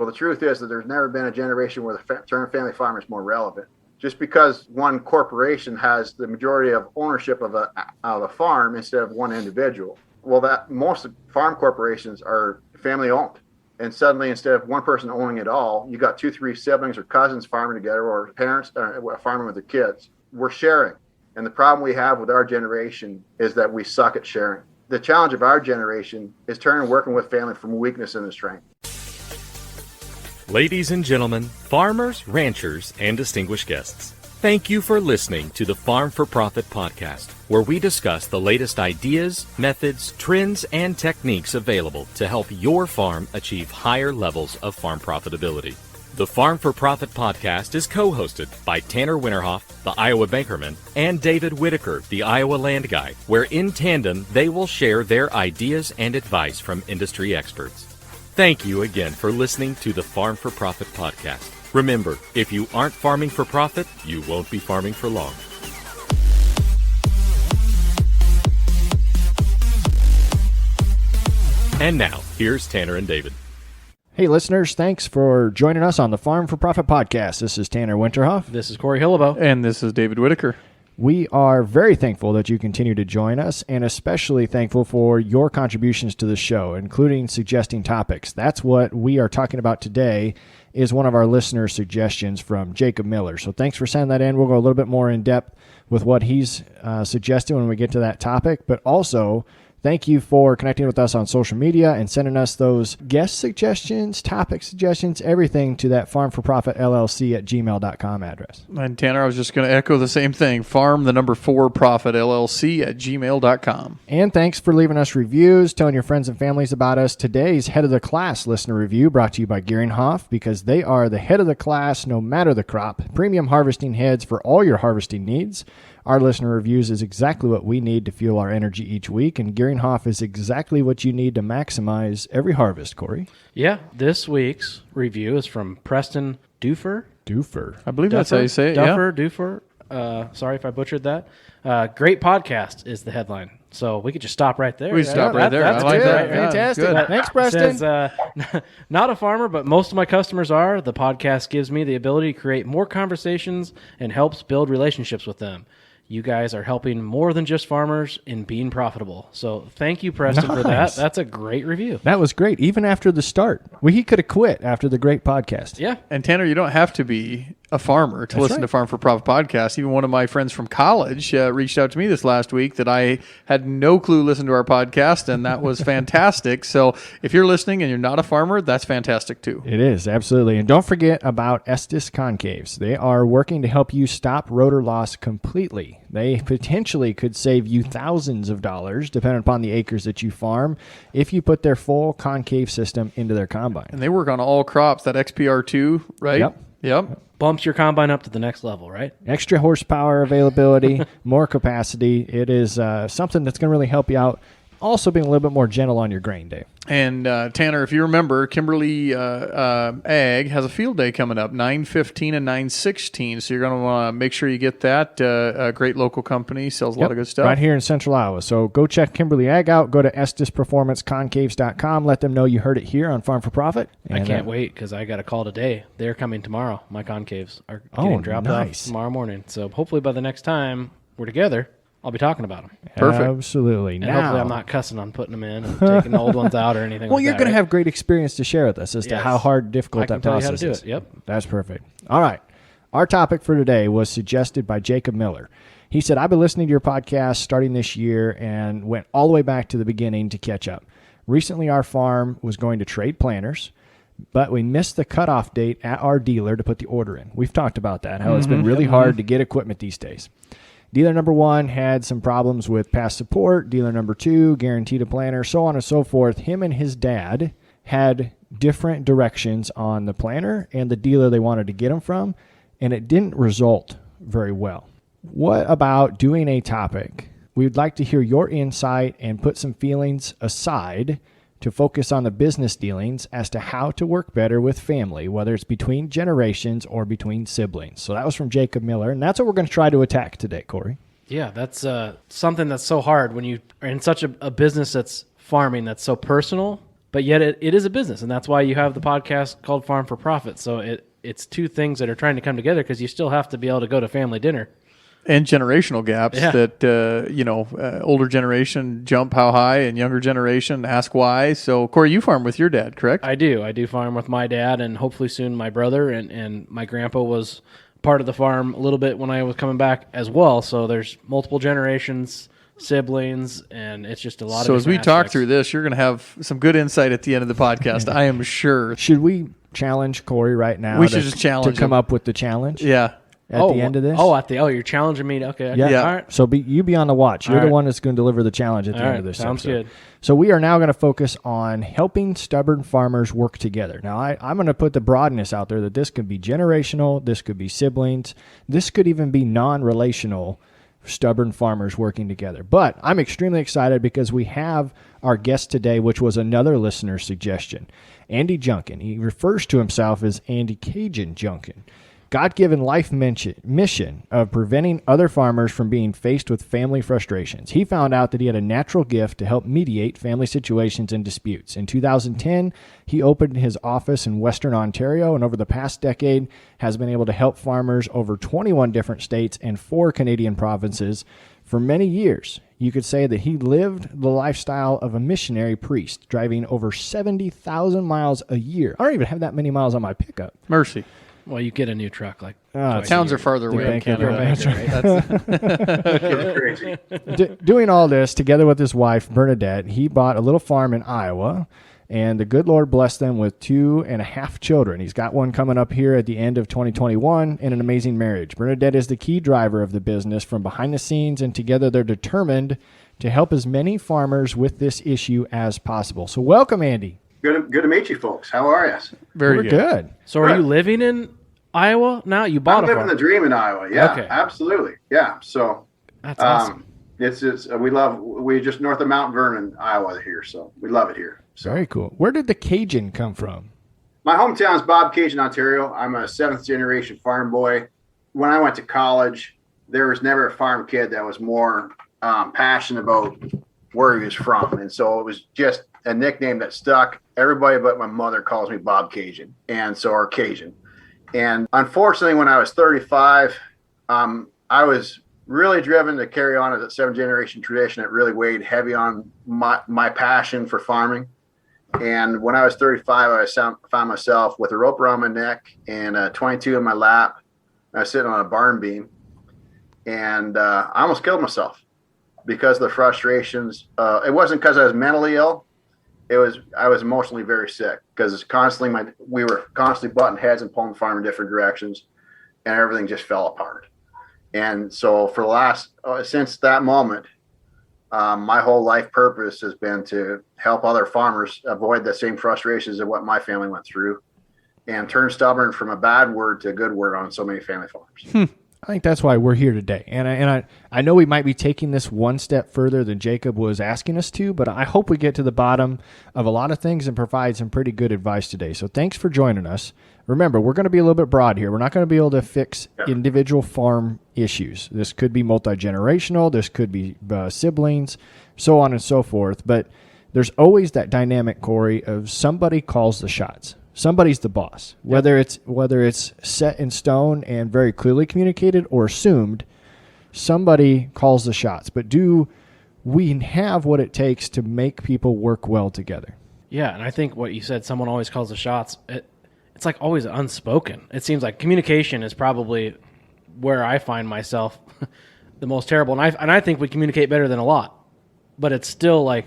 Well, the truth is that there's never been a generation where the term family farmer is more relevant. Just because one corporation has the majority of ownership of a farm instead of one individual. Well, that most farm corporations are family owned. And suddenly, instead of one person owning it all, you got 2-3 siblings or cousins farming together, or parents farming with their kids. We're sharing. And the problem we have with our generation is that we suck at sharing. The challenge of our generation is turning working with family from weakness into strength. Ladies and gentlemen, farmers, ranchers, and distinguished guests, thank you for listening to the Farm for Profit podcast, where we discuss the latest ideas, methods, trends, and techniques available to help your farm achieve higher levels of farm profitability. The Farm for Profit podcast is co-hosted by Tanner Winterhoff, the Iowa Bankerman, and David Whitaker, the Iowa Land Guy, where in tandem they will share their ideas and advice from industry experts. Thank you again for listening to the Farm for Profit podcast. Remember, if you aren't farming for profit, you won't be farming for long. And now, here's Tanner and David. Hey listeners, thanks for joining us on the Farm for Profit podcast. This is Tanner Winterhoff. This is Corey Hillebo. And this is David Whitaker. We are very thankful that you continue to join us, and especially thankful for your contributions to the show, including suggesting topics. That's what we are talking about today, is one of our listener suggestions from Jacob Miller. So thanks for sending that in. We'll go a little bit more in depth with what he's suggesting when we get to that topic, but also thank you for connecting with us on social media and sending us those guest suggestions, topic suggestions, everything to that farm4profitllc@gmail.com address. And Tanner, I was just going to echo the same thing. farm4profitllc@gmail.com. And thanks for leaving us reviews, telling your friends and families about us. Today's Head of the Class listener review brought to you by Gearinghoff, because they are the head of the class no matter the crop. Premium harvesting heads for all your harvesting needs. Our listener reviews is exactly what we need to fuel our energy each week, and Gearinghoff is exactly what you need to maximize every harvest, Corey. Yeah, this week's review is from Preston Duffer. I believe that's how you say it, Duffer. Sorry if I butchered that. Great podcast is the headline. So we could just stop right there. We stop right there. That's I like good. that. Fantastic. Good. Thanks, Preston. Says, not a farmer, but most of my customers are. The podcast gives me the ability to create more conversations and helps build relationships with them. You guys are helping more than just farmers in being profitable. So thank you, Preston, for that. That's a great review. That was great, even after the start. He could have quit after the great podcast. Yeah. And Tanner, you don't have to be a farmer to listen to Farm for Profit podcast. Even one of my friends from college reached out to me this last week that I had no clue listened to our podcast, and that was fantastic. So if you're listening and you're not a farmer, that's fantastic too. It is, absolutely. And don't forget about Estes Concaves. They are working to help you stop rotor loss completely. They potentially could save you thousands of dollars, depending upon the acres that you farm, if you put their full concave system into their combine. And they work on all crops, that XPR2, right? Yep. Bumps your combine up to the next level, right? Extra horsepower availability, more capacity. It is something that's going to really help you out. Also being a little bit more gentle on your grain, Dave. And Tanner, if you remember, Kimberly Ag has a field day coming up, 9/15 and 9/16. So you're going to want to make sure you get that. A great local company, sells a lot of good stuff. Right here in Central Iowa. So go check Kimberly Ag out. Go to EstesPerformanceConcaves.com. Let them know you heard it here on Farm for Profit. And I can't wait, because I got a call today. They're coming tomorrow. My concaves are getting dropped off tomorrow morning. So hopefully by the next time we're together, I'll be talking about them. Perfect. Absolutely. And hopefully I'm not cussing on putting them in and taking the old ones out or anything well, like that. you're going to have great experience to share with us as to how hard, difficult that process is. I can tell you how to do it. Yep. That's perfect. All right. Our topic for today was suggested by Jacob Miller. He said, I've been listening to your podcast starting this year and went all the way back to the beginning to catch up. Recently, our farm was going to trade planters, but we missed the cutoff date at our dealer to put the order in. We've talked about that, how it's been really hard to get equipment these days. Dealer number 1 had some problems with past support. Dealer number 2 guaranteed a planter, so on and so forth. Him and his dad had different directions on the planter and the dealer they wanted to get them from, and it didn't result very well. What about doing a topic? We'd like to hear your insight and put some feelings aside to focus on the business dealings as to how to work better with family, whether it's between generations or between siblings. So that was from Jacob Miller, and that's what we're going to try to attack today, Corey. Yeah, that's something that's so hard when you are in such a business that's farming, that's so personal, but yet it is a business, and that's why you have the podcast called Farm for Profit. So it's two things that are trying to come together, because you still have to be able to go to family dinner. And generational gaps that, older generation jump how high and younger generation ask why. So, Corey, you farm with your dad, correct? I do farm with my dad, and hopefully soon my brother, and my grandpa was part of the farm a little bit when I was coming back as well. So there's multiple generations, siblings, and it's just a lot of So as we talk aspects. through this, you're going to have some good insight at the end of the podcast, I am sure. Should we challenge Corey right now? We should just challenge to come him. up with the challenge. Yeah. At the end of this? You're challenging me. Okay. Yeah. All right. So you be on the watch. You're All the right. one that's going to deliver the challenge at the All end right. of this Sounds episode. good. So we are now going to focus on helping stubborn farmers work together. Now, I'm going to put the broadness out there that this could be generational, this could be siblings, this could even be non-relational stubborn farmers working together. But I'm extremely excited because we have our guest today, which was another listener suggestion, Andy Junkin. He refers to himself as Andy Cajun Junkin. God-given life mission of preventing other farmers from being faced with family frustrations. He found out that he had a natural gift to help mediate family situations and disputes. In 2010, he opened his office in Western Ontario, and over the past decade has been able to help farmers over 21 different states and 4 Canadian provinces for many years. You could say that he lived the lifestyle of a missionary priest, driving over 70,000 miles a year. I don't even have that many miles on my pickup. Mercy. Well, you get a new truck like Towns are farther away in bank of Canada. It's crazy. Doing all this together with his wife, Bernadette, he bought a little farm in Iowa, and the good Lord blessed them with 2.5 children. He's got one coming up here at the end of 2021 and an amazing marriage. Bernadette is the key driver of the business from behind the scenes, and together they're determined to help as many farmers with this issue as possible. So welcome, Andy. Good to meet you folks. How are you? Very We're good. So are you living in Iowa now? You bought I'm a living farm. the dream in Iowa. Yeah, Okay. absolutely. Yeah. So That's awesome. it's we just north of Mount Vernon, Iowa here. So we love it here. So Very cool. Where did the Cajun come from? my hometown is Bob Cajun, Ontario. I'm a 7th generation farm boy. When I went to college, there was never a farm kid that was more passionate about where he was from. And so it was just a nickname that stuck. Everybody but my mother calls me Bob Cajun, or Cajun. And unfortunately, when I was 35, I was really driven to carry on as a 7th generation tradition. It really weighed heavy on my passion for farming. And when I was 35, I found myself with a rope around my neck and a 22 in my lap. I was sitting on a barn beam, and I almost killed myself because of the frustrations. It wasn't because I was mentally ill. I was emotionally very sick because we were constantly butting heads and pulling the farm in different directions, and everything just fell apart. And so for the last since that moment, my whole life purpose has been to help other farmers avoid the same frustrations of what my family went through, and turn stubborn from a bad word to a good word on so many family farms. I think that's why we're here today. And I know we might be taking this one step further than Jacob was asking us to, but I hope we get to the bottom of a lot of things and provide some pretty good advice today. So thanks for joining us. Remember, we're going to be a little bit broad here. We're not going to be able to fix individual farm issues. This could be multi-generational. This could be siblings, so on and so forth. But there's always that dynamic, Corey, of somebody calls the shots. Somebody's the boss, whether it's set in stone and very clearly communicated or assumed. Somebody calls the shots. But do we have what it takes to make people work well together? Yeah, and I think what you said, someone always calls the shots. It's like always unspoken. It seems like communication is probably where I find myself the most terrible. And I think we communicate better than a lot, but it's still like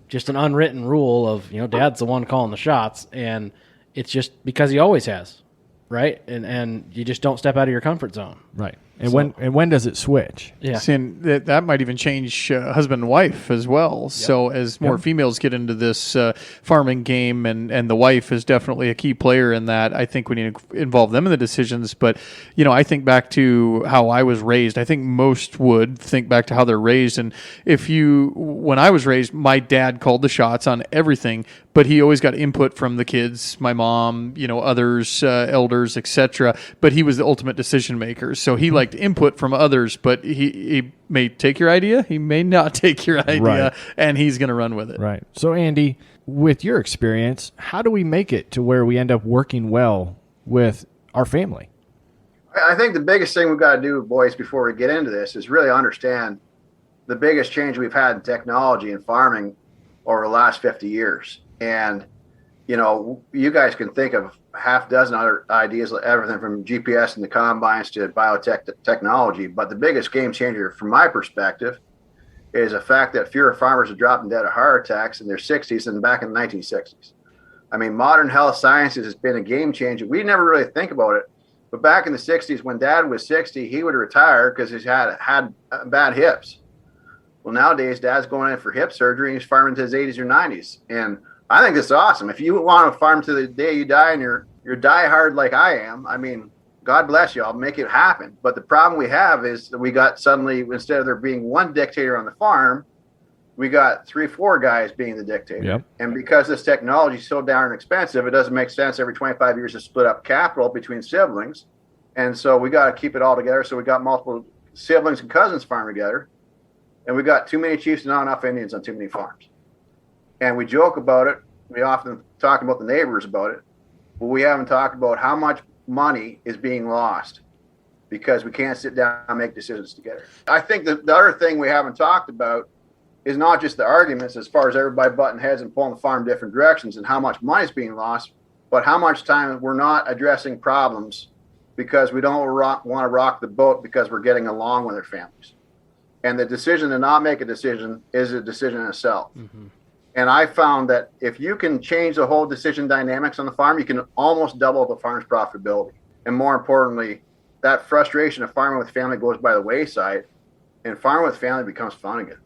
just an unwritten rule of, Dad's the one calling the shots, and it's just because he always has, right? And you just don't step out of your comfort zone. Right. And when does it switch? Yeah. And that might even change husband and wife as well. Yep. So as more females get into this farming game, and the wife is definitely a key player in that, I think we need to involve them in the decisions. But, I think back to how I was raised. I think most would think back to how they're raised. And when I was raised, my dad called the shots on everything, but he always got input from the kids, my mom, others, elders, etc. But he was the ultimate decision maker. So he like to input from others, but he may take your idea, he may not take your idea, and he's going to run with it. Right. So, Andy, with your experience, how do we make it to where we end up working well with our family? I think the biggest thing we've got to do, boys, before we get into this is really understand the biggest change we've had in technology and farming over the last 50 years. And, you guys can think of half dozen other ideas, everything from GPS and the combines to biotech technology. But the biggest game changer from my perspective is the fact that fewer farmers are dropping dead of heart attacks in their 60s than back in the 1960s. I mean, modern health sciences has been a game changer. We never really think about it. But back in the 60s, when Dad was 60, he would retire because he had bad hips. Well, nowadays, Dad's going in for hip surgery and he's farming to his 80s or 90s. And I think it's awesome. If you want to farm to the day you die and you're diehard like I am, I mean, God bless you. I'll make it happen. But the problem we have is that we got suddenly, instead of there being one dictator on the farm, we got 3-4 guys being the dictator. Yep. And because this technology is so darn expensive, it doesn't make sense every 25 years to split up capital between siblings. And so we got to keep it all together. So we got multiple siblings and cousins farm together. And we got too many chiefs and not enough Indians on too many farms. And we joke about it. We often talk about the neighbors about it. But we haven't talked about how much money is being lost because we can't sit down and make decisions together. I think the other thing we haven't talked about is not just the arguments as far as everybody butting heads and pulling the farm different directions and how much money is being lost, but how much time we're not addressing problems because we don't want to rock the boat because we're getting along with our families. And the decision to not make a decision is a decision in itself. Mm-hmm. And I found that if you can change the whole decision dynamics on the farm, you can almost double the farm's profitability. And more importantly, that frustration of farming with family goes by the wayside and farming with family becomes fun again.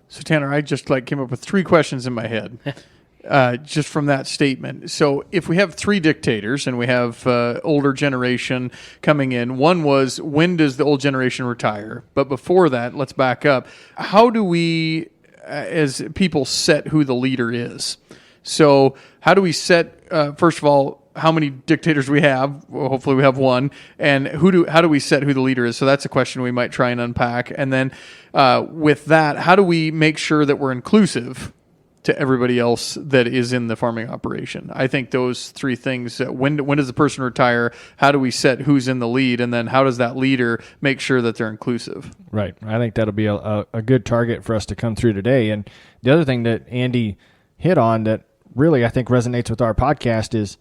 So Tanner, I just came up with 3 questions in my head just from that statement. So if we have 3 dictators and we have older generation coming in, one was, when does the old generation retire? But before that, let's back up. How do we, as people, set who the leader is? So how do we set, first of all, how many dictators we have? Well, hopefully we have one. And how do we set who the leader is? So that's a question we might try and unpack. And then with that, how do we make sure that we're inclusive to everybody else that is in the farming operation? I think those 3 things, when does the person retire? How do we set who's in the lead? And then how does that leader make sure that they're inclusive? Right. I think that'll be a good target for us to come through today. And the other thing that Andy hit on that really I think resonates with our podcast is,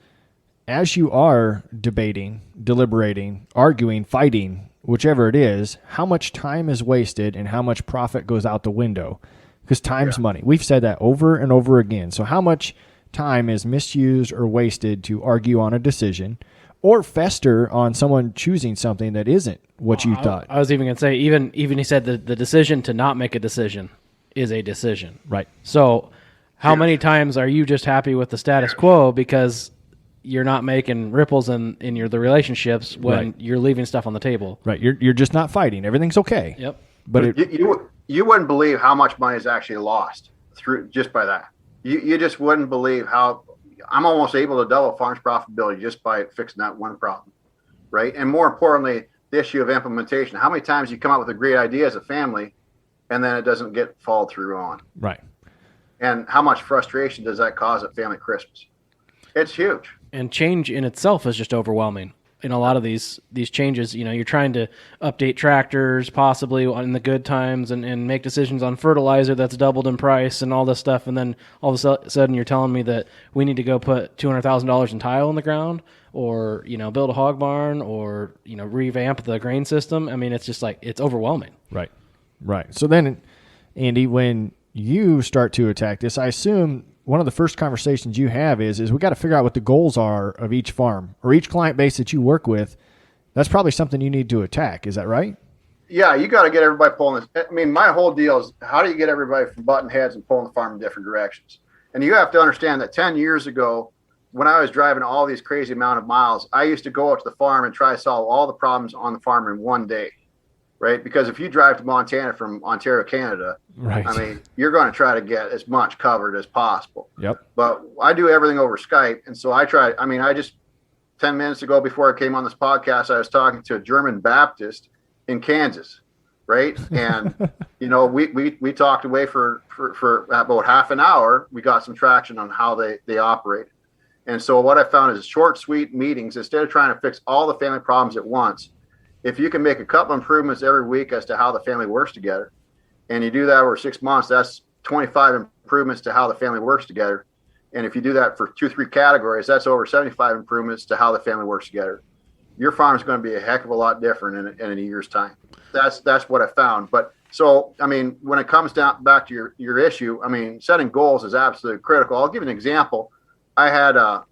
as you are debating, deliberating, arguing, fighting, whichever it is, how much time is wasted and how much profit goes out the window. Because time's money. We've said that over and over again. So how much time is misused or wasted to argue on a decision or fester on someone choosing something that isn't what you thought? I was even going to say, even he said the decision to not make a decision is a decision. Right. So how many times are you just happy with the status quo because you're not making ripples in the relationships when you're leaving stuff on the table? Right. You're just not fighting. Everything's okay. Yep. But you wouldn't believe how much money is actually lost through just by that. You just wouldn't believe how I'm almost able to double farm's profitability just by fixing that one problem, right? And more importantly, the issue of implementation. How many times you come up with a great idea as a family and then it doesn't get followed through on? Right. And how much frustration does that cause at family Christmas? It's huge. And change in itself is just overwhelming. In a lot of these changes, you're trying to update tractors possibly in the good times and make decisions on fertilizer that's doubled in price and all this stuff. And then all of a sudden you're telling me that we need to go put $200,000 in tile in the ground or, build a hog barn or, revamp the grain system. I mean, it's just it's overwhelming. Right. Right. So then, Andy, when you start to attack this, I assume one of the first conversations you have is we got to figure out what the goals are of each farm or each client base that you work with. That's probably something you need to attack. Is that right? Yeah, you got to get everybody pulling this. I mean, my whole deal is how do you get everybody from butting heads and pulling the farm in different directions? And you have to understand that 10 years ago, when I was driving all these crazy amount of miles, I used to go out to the farm and try to solve all the problems on the farm in one day. Right? Because if you drive to Montana from Ontario, Canada, right, I mean, you're going to try to get as much covered as possible. Yep. But I do everything over Skype. And so I 10 minutes ago before I came on this podcast, I was talking to a German Baptist in Kansas, right? And we talked away for about half an hour. We got some traction on how they operate. And so what I found is short, sweet meetings, instead of trying to fix all the family problems at once, if you can make a couple improvements every week as to how the family works together, and you do that over 6 months, that's 25 improvements to how the family works together. And if you do that for 2-3 categories, that's over 75 improvements to how the family works together. Your farm is going to be a heck of a lot different in a year's time. That's what I found. But so, I mean, when it comes back to your issue, I mean, setting goals is absolutely critical. I'll give you an example. I had a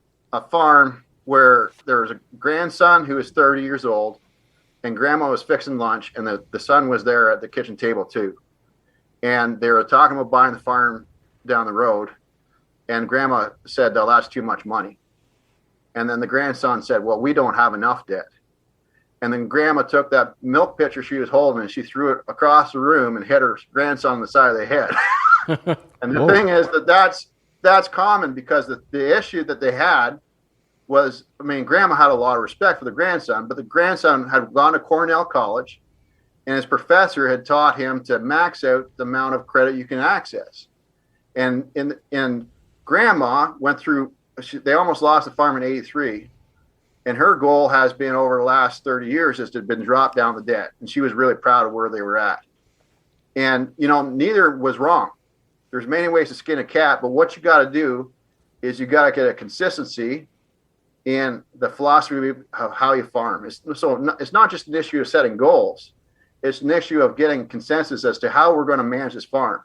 farm where there was a grandson who was 30 years old, and grandma was fixing lunch, and the son was there at the kitchen table too. And they were talking about buying the farm down the road, and grandma said, "Oh, that's too much money." And then the grandson said, "Well, we don't have enough debt." And then grandma took that milk pitcher she was holding and she threw it across the room and hit her grandson on the side of the head. And the thing is that's common, because the issue that they had was, I mean, grandma had a lot of respect for the grandson, but the grandson had gone to Cornell College, and his professor had taught him to max out the amount of credit you can access. And grandma went through, they almost lost the farm in 83. And her goal has been over the last 30 years is to have been dropped down the debt. And she was really proud of where they were at. And, neither was wrong. There's many ways to skin a cat, but what you got to do is you got to get a consistency in the philosophy of how you farm. It's not just an issue of setting goals. It's an issue of getting consensus as to how we're going to manage this farm.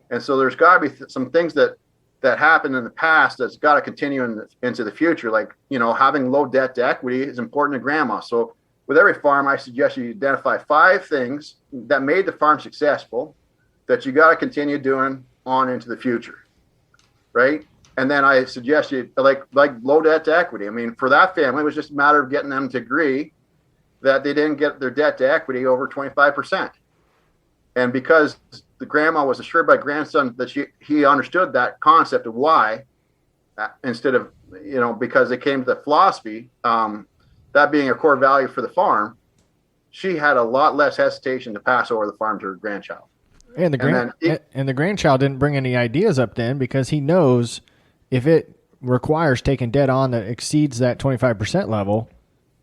And so there's got to be some things that happened in the past that's got to continue into the future. Like, having low debt to equity is important to grandma. So with every farm, I suggest you identify 5 things that made the farm successful that you got to continue doing on into the future, right? And then I suggest you like low debt to equity. I mean, for that family, it was just a matter of getting them to agree that they didn't get their debt to equity over 25%. And because the grandma was assured by grandson that he understood that concept of why, instead of, because they came to the philosophy, that being a core value for the farm, she had a lot less hesitation to pass over the farm to her grandchild. And the grandchild didn't bring any ideas up then, because he knows if it requires taking debt on that exceeds that 25% level,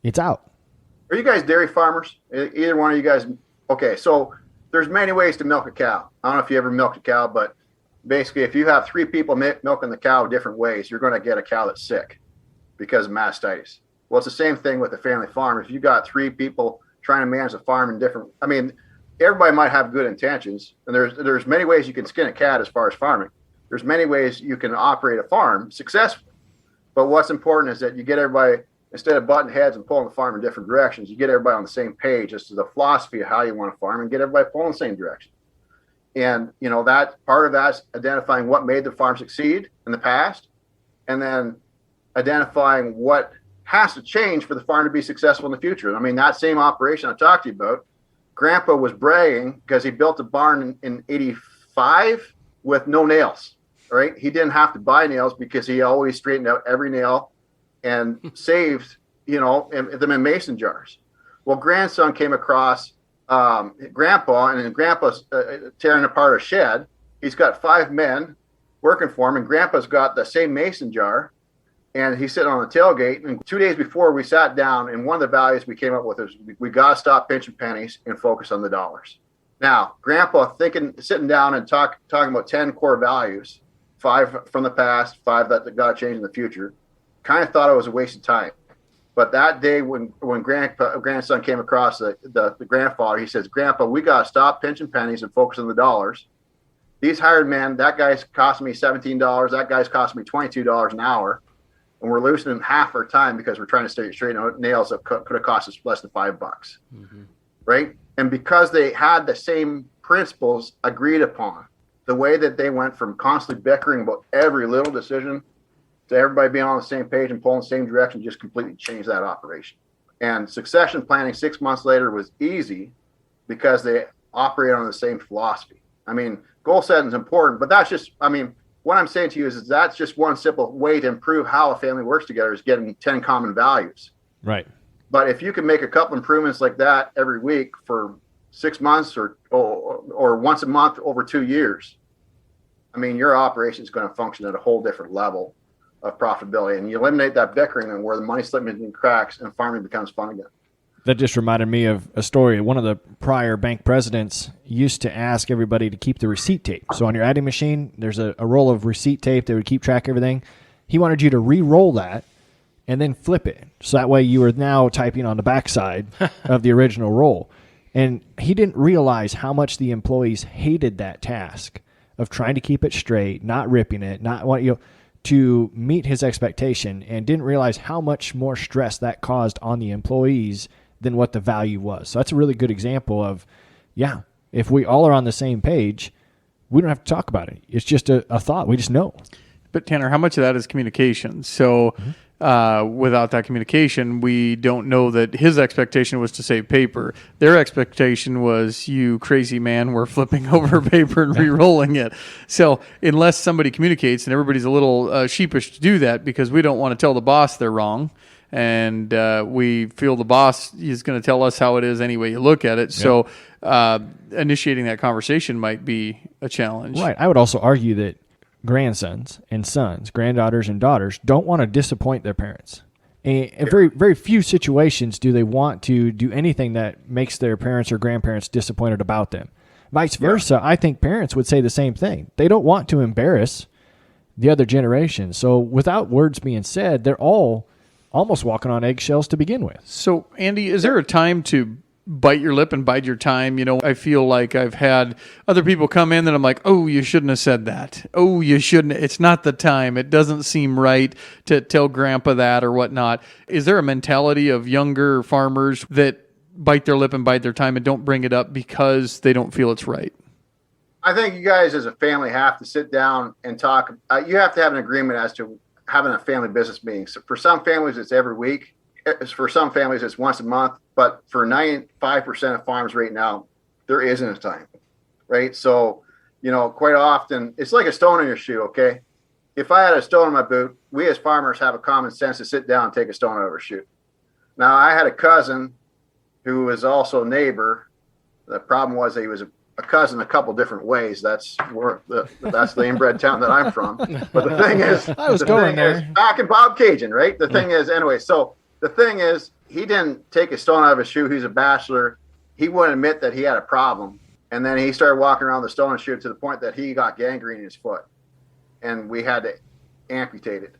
it's out. Are you guys dairy farmers? Either one of you guys? Okay, so there's many ways to milk a cow. I don't know if you ever milked a cow, but basically if you have 3 people milking the cow different ways, you're going to get a cow that's sick because of mastitis. Well, it's the same thing with a family farm. If you got 3 people trying to manage the farm in different, I mean, everybody might have good intentions, and there's many ways you can skin a cat as far as farming. There's many ways you can operate a farm successfully. But what's important is that you get everybody, instead of butting heads and pulling the farm in different directions, you get everybody on the same page as to the philosophy of how you want to farm and get everybody pulling the same direction. And, that part of that's identifying what made the farm succeed in the past, and then identifying what has to change for the farm to be successful in the future. I mean, that same operation I talked to you about, Grandpa was bragging because he built a barn in 85 with no nails, right? He didn't have to buy nails because he always straightened out every nail and saved, them in mason jars. Well, grandson came across Grandpa, and Grandpa's tearing apart a shed. He's got 5 men working for him, and Grandpa's got the same mason jar, and he's sitting on the tailgate. And 2 days before, we sat down, and one of the values we came up with is we got to stop pinching pennies and focus on the dollars. Now, Grandpa sitting down and talking about 10 core values, 5 from the past, 5 that got to change in the future, kind of thought it was a waste of time. But that day when grandson came across the grandfather, he says, "Grandpa, we got to stop pinching pennies and focus on the dollars. These hired men, that guy's costing me $17, that guy's costing me $22 an hour, and we're losing half our time because we're trying to straighten out nails that could have cost us less than $5." Mm-hmm. Right? And because they had the same principles agreed upon, the way that they went from constantly bickering about every little decision to everybody being on the same page and pulling the same direction just completely changed that operation. And succession planning 6 months later was easy because they operate on the same philosophy. I mean, goal setting is important, but that's just, what I'm saying to you is that's just one simple way to improve how a family works together is getting 10 common values. Right. But if you can make a couple improvements like that every week for 6 months or once a month over 2 years, I mean, your operation is going to function at a whole different level of profitability. And you eliminate that bickering and where the money slipping in cracks and farming becomes fun again. That just reminded me of a story. One of the prior bank presidents used to ask everybody to keep the receipt tape. So on your adding machine, there's a roll of receipt tape that would keep track of everything. He wanted you to re-roll that and then flip it. So that way you are now typing on the backside of the original roll. And he didn't realize how much the employees hated that task of trying to keep it straight, not ripping it, to meet his expectation, and didn't realize how much more stress that caused on the employees than what the value was. So that's a really good example of, if we all are on the same page, we don't have to talk about it. It's just a thought. We just know. But Tanner, how much of that is communication? So without that communication, we don't know that his expectation was to save paper. Their expectation was, you crazy man, we're flipping over paper and re-rolling it. So unless somebody communicates, and everybody's a little sheepish to do that because we don't want to tell the boss they're wrong, and we feel the boss is going to tell us how it is any way you look at it. So initiating that conversation might be a challenge. Right. I would also argue that grandsons and sons, granddaughters and daughters don't want to disappoint their parents. And very, very few situations do they want to do anything that makes their parents or grandparents disappointed about them. Vice versa, I think parents would say the same thing. They don't want to embarrass the other generation. So without words being said, they're all almost walking on eggshells to begin with. So, Andy, is there a time to bite your lip and bide your time? I feel like I've had other people come in that I'm like, oh, you shouldn't have said that. Oh, you shouldn't. It's not the time. It doesn't seem right to tell grandpa that or whatnot. Is there a mentality of younger farmers that bite their lip and bide their time and don't bring it up because they don't feel it's right? I think you guys as a family have to sit down and talk. You have to have an agreement as to having a family business meeting. So for some families, it's every week. For some families, it's once a month. But for 95% of farms right now, there isn't a time, right? So, quite often, it's like a stone in your shoe, okay? If I had a stone in my boot, we as farmers have a common sense to sit down and take a stone out of our shoe. Now, I had a cousin who was also a neighbor. The problem was that he was a cousin a couple different ways. That's the inbred town that I'm from. But the thing is, I was going there. Back in Bob Cajun, right? The thing is, anyway, so the thing is, he didn't take a stone out of his shoe. He's a bachelor. He wouldn't admit that he had a problem. And then he started walking around the stone and shoe to the point that he got gangrene in his foot. And we had to amputate it.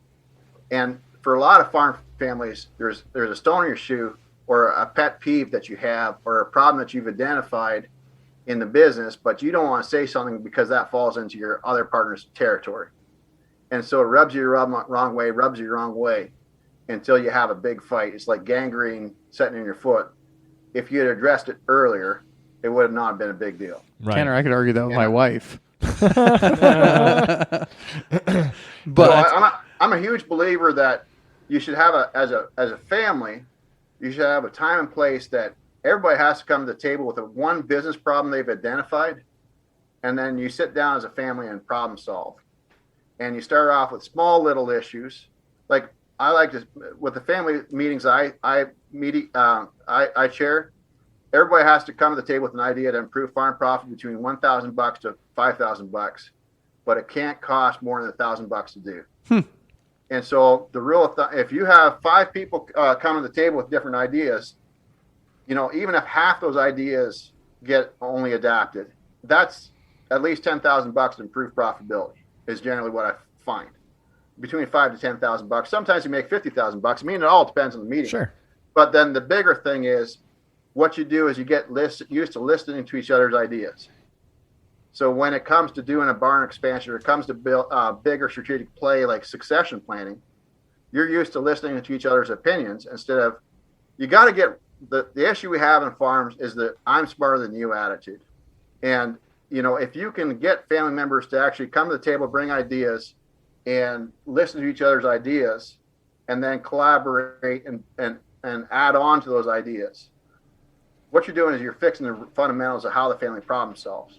And for a lot of farm families, there's a stone in your shoe or a pet peeve that you have or a problem that you've identified in the business, but you don't want to say something because that falls into your other partner's territory. And so it rubs you the wrong way until you have a big fight. It's like gangrene sitting in your foot. If you had addressed it earlier, it would have not been a big deal. Right. Tanner, I could argue that with my wife. But so I'm a huge believer that you should have as a family, you should have a time and place that everybody has to come to the table with one business problem they've identified, and then you sit down as a family and problem solve. And you start off with small little issues. Like I like to, with the family meetings I chair, everybody has to come to the table with an idea to improve farm profit between $1,000 to $5,000, but it can't cost more than $1,000 to do. And so the rule of if you have 5 people come to the table with different ideas, even if half those ideas get only adapted, that's at least $10,000 to improve profitability is generally what I find. Between $5,000 to $10,000. Sometimes you make $50,000. I mean, it all depends on the meeting. Sure. But then the bigger thing is what you do is you get used to listening to each other's ideas. So when it comes to doing a barn expansion or it comes to build bigger strategic play like succession planning, you're used to listening to each other's opinions instead of, you got to get the issue we have in farms is the I'm smarter than you attitude. And, if you can get family members to actually come to the table, bring ideas and listen to each other's ideas and then collaborate and add on to those ideas, what you're doing is you're fixing the fundamentals of how the family problem solves.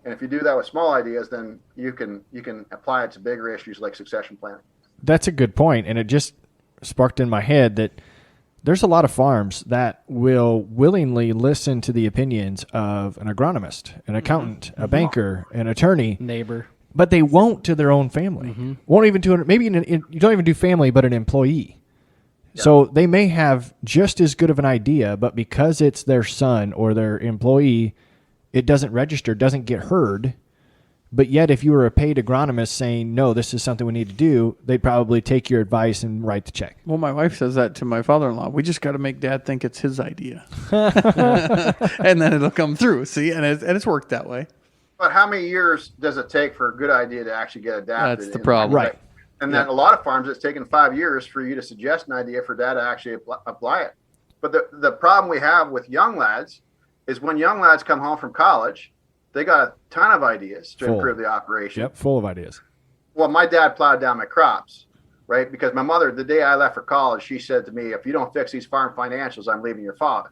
And if you do that with small ideas, then you can apply it to bigger issues like succession planning. That's a good point. And it just sparked in my head that There's a lot of farms that will willingly listen to the opinions of an agronomist, an accountant, a banker, an attorney, Neighbor. but they won't to their own family. Won't even to you don't even do family, but an employee. Yeah. So they may have just as good of an idea, but because it's their son or their employee, it doesn't register, doesn't get heard. But yet, if you were a paid agronomist saying, no, this is something we need to do, they'd probably take your advice and write the check. Well, my wife says that to my father-in-law. We just got to make Dad think it's his idea. And then it'll come through, see? And it's worked that way. But how many years does it take for a good idea to actually get adapted? That's the problem. Right. And then a lot of farms, it's taken 5 years for you to suggest an idea for Dad to actually apply it. But the problem we have with young lads is when young lads come home from college, they got a ton of ideas to improve the operation. Yep, full of ideas. Well, my dad plowed down my crops, right? Because my mother, the day I left for college, she said to me, if you don't fix these farm financials, I'm leaving your father.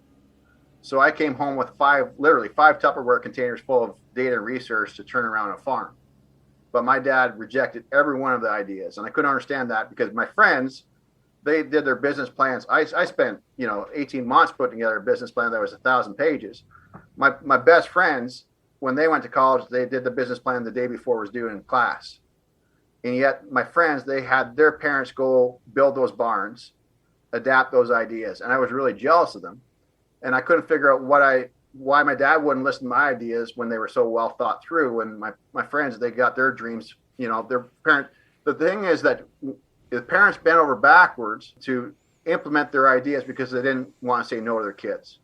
So I came home with literally five Tupperware containers full of data and research to turn around a farm. But my dad rejected every one of the ideas. And I couldn't understand that because my friends, they did their business plans. I spent, 18 months putting together a business plan that was 1,000 pages. My best friends, when they went to college, they did the business plan the day before it was due in class. And yet my friends, they had their parents go build those barns, adapt those ideas. And I was really jealous of them. And I couldn't figure out why my dad wouldn't listen to my ideas when they were so well thought through. And my friends, they got their dreams, their parent. The thing is that the parents bent over backwards to implement their ideas because they didn't want to say no to their kids.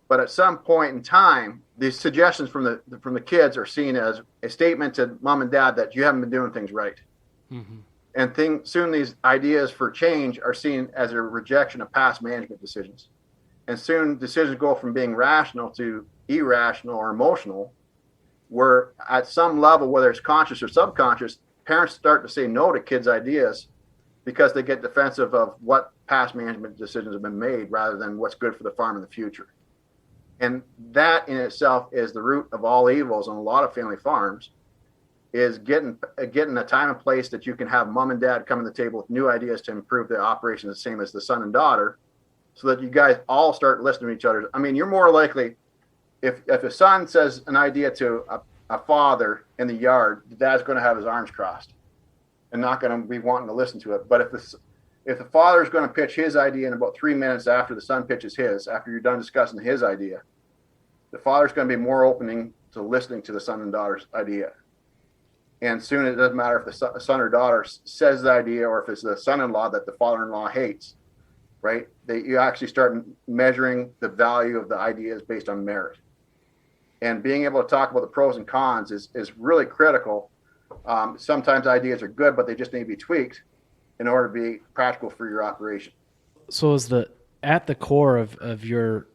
But at some point in time, these suggestions from the kids are seen as a statement to mom and dad that you haven't been doing things right. Mm-hmm. And soon these ideas for change are seen as a rejection of past management decisions. And soon decisions go from being rational to irrational or emotional, where at some level, whether it's conscious or subconscious, parents start to say no to kids' ideas because they get defensive of what past management decisions have been made rather than what's good for the farm in the future. And that in itself is the root of all evils on a lot of family farms, is getting a time and place that you can have mom and dad come to the table with new ideas to improve the operation the same as the son and daughter, so that you guys all start listening to each other. I mean, you're more likely, if a son says an idea to a father in the yard, the dad's going to have his arms crossed and not going to be wanting to listen to it. But if the father is going to pitch his idea in about 3 minutes after the son pitches his, after you're done discussing his idea, the father's going to be more opening to listening to the son and daughter's idea. And soon it doesn't matter if the son or daughter says the idea or if it's the son-in-law that the father-in-law hates, right? You actually start measuring the value of the ideas based on merit. And being able to talk about the pros and cons is really critical. Sometimes ideas are good, but they just need to be tweaked in order to be practical for your operation. So is at the core of your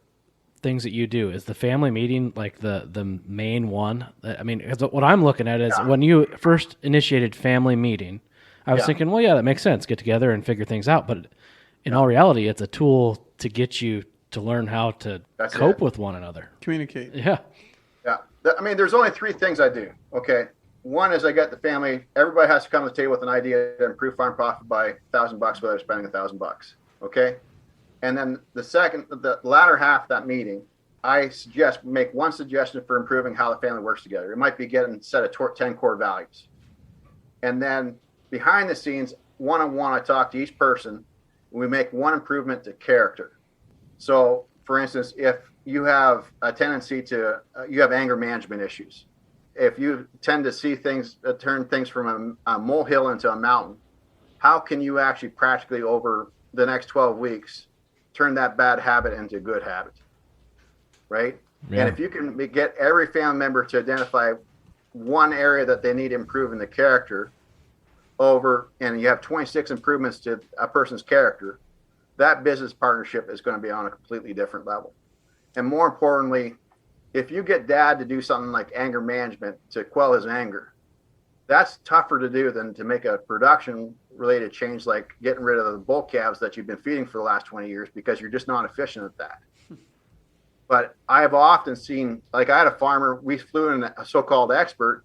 things that you do, is the family meeting like the main one? I mean, what I'm looking at is when you first initiated family meeting, I was thinking, well, yeah, that makes sense. Get together and figure things out. But in all reality, it's a tool to get you to learn how to cope with one another. Communicate. Yeah. Yeah. I mean, there's only three things I do. Okay. One is I get the family, everybody has to come to the table with an idea to improve farm profit by $1,000 without spending $1,000. Okay. And then the latter half of that meeting, I make one suggestion for improving how the family works together. It might be getting a set of 10 core values. And then behind the scenes, one-on-one, I talk to each person and we make one improvement to character. So for instance, if you have a tendency you have anger management issues, if you tend to see things, turn things from a molehill into a mountain, how can you actually practically over the next 12 weeks turn that bad habit into a good habit, right? Yeah. And if you can get every family member to identify one area that they need to improve in the character and you have 26 improvements to a person's character, that business partnership is going to be on a completely different level. And more importantly, if you get dad to do something like anger management to quell his anger, that's tougher to do than to make a production related change, like getting rid of the bull calves that you've been feeding for the last 20 years because you're just not efficient at that. But I have often seen, like I had a farmer, we flew in a so-called expert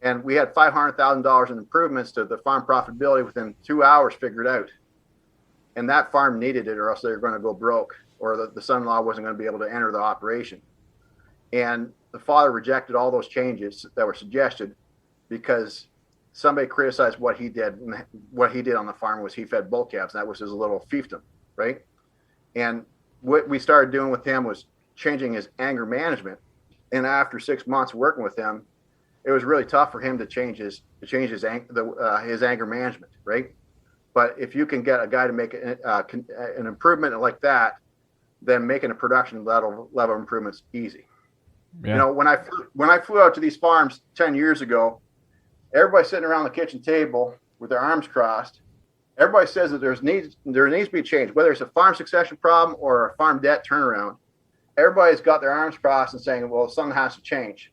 and we had $500,000 in improvements to the farm profitability within 2 hours figured out. and that farm needed it, or else they were going to go broke, or the son-in-law wasn't going to be able to enter the operation. And the father rejected all those changes that were suggested because somebody criticized what he did. And what he did on the farm was he fed bull calves, and that was his little fiefdom, right? And what we started doing with him was changing his anger management. And after 6 months working with him, it was really tough for him to change his anger management, right? But if you can get a guy to make an improvement like that, then making a production level improvements easy. Yeah. You know, when I flew out to these farms 10 years ago, everybody sitting around the kitchen table with their arms crossed. Everybody says that there needs to be a change, whether it's a farm succession problem or a farm debt turnaround. Everybody's got their arms crossed and saying, well, something has to change.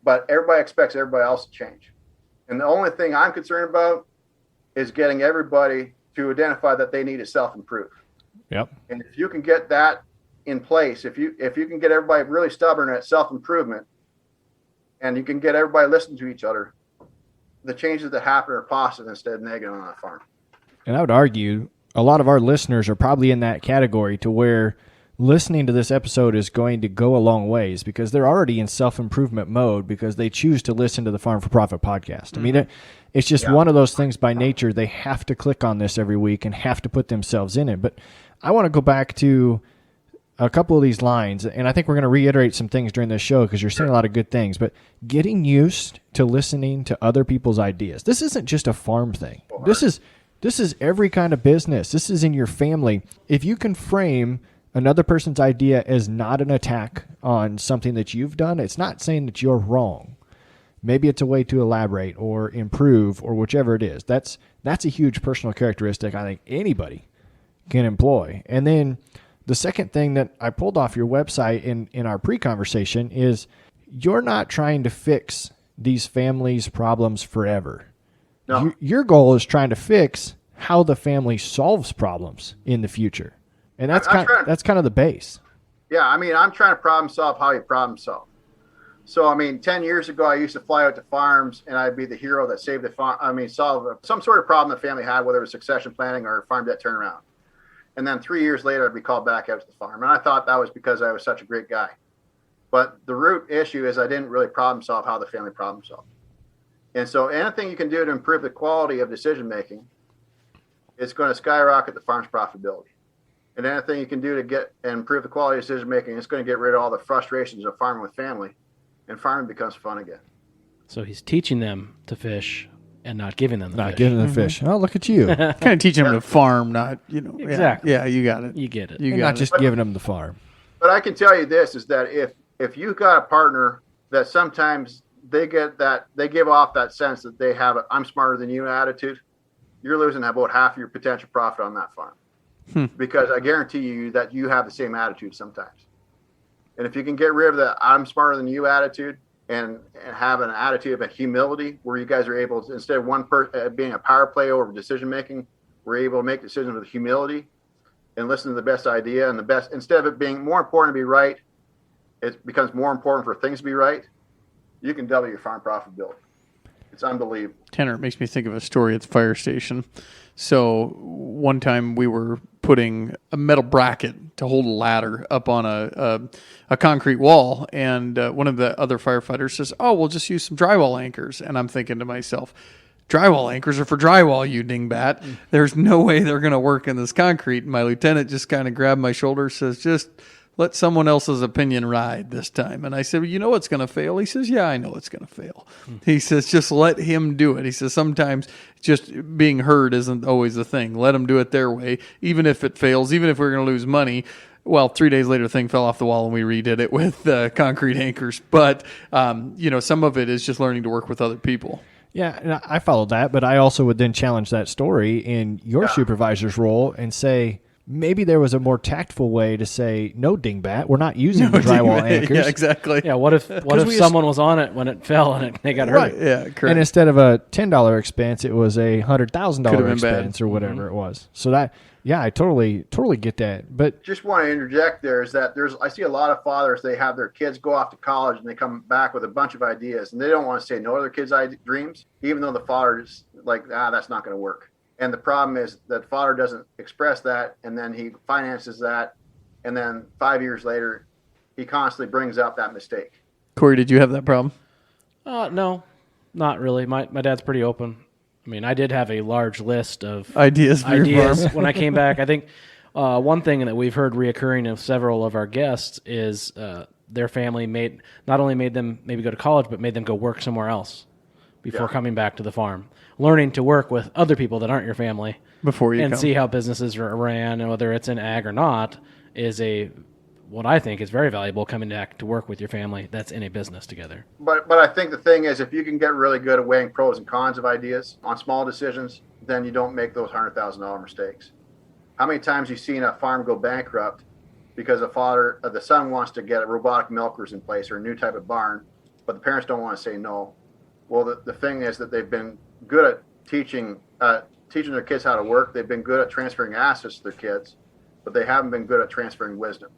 But everybody expects everybody else to change. And the only thing I'm concerned about is getting everybody to identify that they need to self-improve. Yep. And if you can get that in place, if you can get everybody really stubborn at self-improvement, and you can get everybody listening to each other, the changes that happen are positive instead of negative on that farm. And I would argue a lot of our listeners are probably in that category to where listening to this episode is going to go a long ways because they're already in self-improvement mode because they choose to listen to the Farm for Profit podcast. Mm-hmm. I mean, it's just one of those things by nature. They have to click on this every week and have to put themselves in it. But I want to go back to a couple of these lines, and I think we're going to reiterate some things during this show because you're saying a lot of good things, but getting used to listening to other people's ideas. This isn't just a farm thing. This is every kind of business. This is in your family. If you can frame another person's idea as not an attack on something that you've done, it's not saying that you're wrong. Maybe it's a way to elaborate or improve or whichever it is. That's a huge personal characteristic I think anybody can employ. And then the second thing that I pulled off your website in our pre-conversation is you're not trying to fix these families' problems forever. No. Your goal is trying to fix how the family solves problems in the future. And that's kind of the base. Yeah, I mean, I'm trying to problem solve how you problem solve. So, I mean, 10 years ago, I used to fly out to farms, and I'd be the hero that saved the farm. I mean, solve some sort of problem the family had, whether it was succession planning or farm debt turnaround. And then 3 years later, I'd be called back out to the farm. And I thought that was because I was such a great guy. But the root issue is I didn't really problem solve how the family problem solved. And so anything you can do to improve the quality of decision making, it's going to skyrocket the farm's profitability. And anything you can do to get and improve the quality of decision making, it's going to get rid of all the frustrations of farming with family, and farming becomes fun again. So he's teaching them to fish and not giving them the fish. Not giving them the fish. Oh, look at you. Kind of teaching them to farm, not, Exactly. Yeah, you got it. You get it. Not just giving them the farm. But I can tell you this, is that if you've got a partner that sometimes they give off that sense that they have I'm smarter than you attitude, you're losing about half of your potential profit on that farm. Because I guarantee you that you have the same attitude sometimes. And if you can get rid of the I'm smarter than you attitude and have an attitude of humility where you guys are able to, instead of one person being a power play over decision making, we're able to make decisions with humility and listen to the best idea and the best, instead of it being more important to be right, it becomes more important for things to be right. You can double your farm profitability. It's unbelievable. Tanner, it makes me think of a story at the fire station. So one time we were putting a metal bracket to hold a ladder up on a concrete wall, and one of the other firefighters says, "Oh, we'll just use some drywall anchors." And I'm thinking to myself, drywall anchors are for drywall, you dingbat. There's no way they're going to work in this concrete. And my lieutenant just kind of grabbed my shoulder, says, "Just let someone else's opinion ride this time." And I said, "Well, you know it's going to fail?" He says, "Yeah, I know it's going to fail." He says, "Just let him do it." He says, "Sometimes just being heard isn't always the thing. Let them do it their way. Even if it fails, even if we're going to lose money." Well, 3 days later, the thing fell off the wall and we redid it with concrete anchors. But, some of it is just learning to work with other people. Yeah, and I followed that, but I also would then challenge that story in your supervisor's role and say, maybe there was a more tactful way to say, "No, dingbat, we're not using the drywall anchors." Yeah, exactly. Yeah, what if someone was on it when it fell and they got hurt? Right. Yeah, correct. And instead of a $10 expense, it was a $100,000 expense or whatever it was. So that, yeah, I totally get that. But just want to interject there is that I see a lot of fathers, they have their kids go off to college and they come back with a bunch of ideas and they don't want to say no to their kids' dreams, even though the father is like, that's not going to work. And the problem is that father doesn't express that, and then he finances that, and then 5 years later, he constantly brings up that mistake. Corey, did you have that problem? No, not really. My dad's pretty open. I mean, I did have a large list of Ideas for your farm. when I came back. I think one thing that we've heard reoccurring of several of our guests is their family not only made them maybe go to college, but made them go work somewhere else before coming back to the farm. Learning to work with other people that aren't your family Before you and come. see how businesses are ran, and whether it's in ag or not, is what I think is very valuable, coming back to work with your family that's in a business together. But I think the thing is, if you can get really good at weighing pros and cons of ideas on small decisions, then you don't make those $100,000 mistakes. How many times you've seen a farm go bankrupt because the son wants to get robotic milkers in place or a new type of barn, but the parents don't want to say no. Well, the thing is that they've been good at teaching their kids how to work. They've been good at transferring assets to their kids, but they haven't been good at transferring wisdom.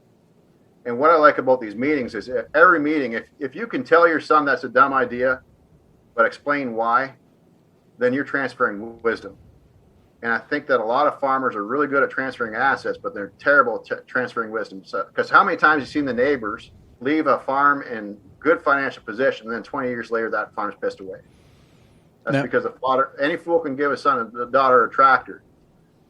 And what I like about these meetings is every meeting, if you can tell your son that's a dumb idea, but explain why, then you're transferring wisdom. And I think that a lot of farmers are really good at transferring assets, but they're terrible at transferring wisdom. Because how many times have you seen the neighbors leave a farm in good financial position, and then 20 years later, that farm's pissed away? That's because any fool can give a son a daughter a tractor,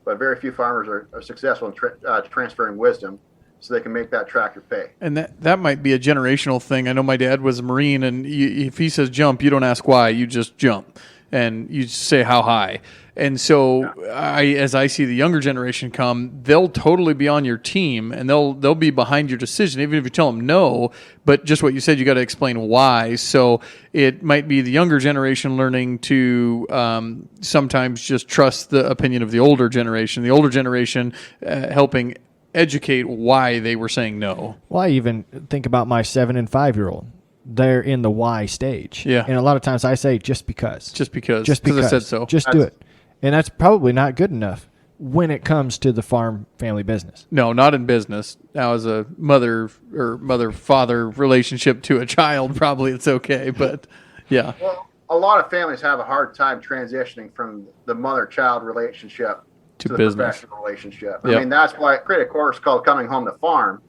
but very few farmers are successful in transferring wisdom so they can make that tractor pay. And that might be a generational thing. I know my dad was a Marine, and if he says jump, you don't ask why, you just jump. And you say how high. And so as I see the younger generation come, they'll totally be on your team, and they'll be behind your decision, even if you tell them no. But just what you said, you got to explain why. So it might be the younger generation learning to sometimes just trust the opinion of the older generation. The older generation helping educate why they were saying no. Well, I even think about my 7 and 5-year-old. They're in the why stage. Yeah. And a lot of times I say, just because. Just because I said so. Just do it. And that's probably not good enough when it comes to the farm family business. No, not in business. Now, as a mother-father relationship to a child, probably it's okay. But, yeah. Well, a lot of families have a hard time transitioning from the mother-child relationship to the business professional relationship. Yep. I mean, that's why I created a course called Coming Home to Farm.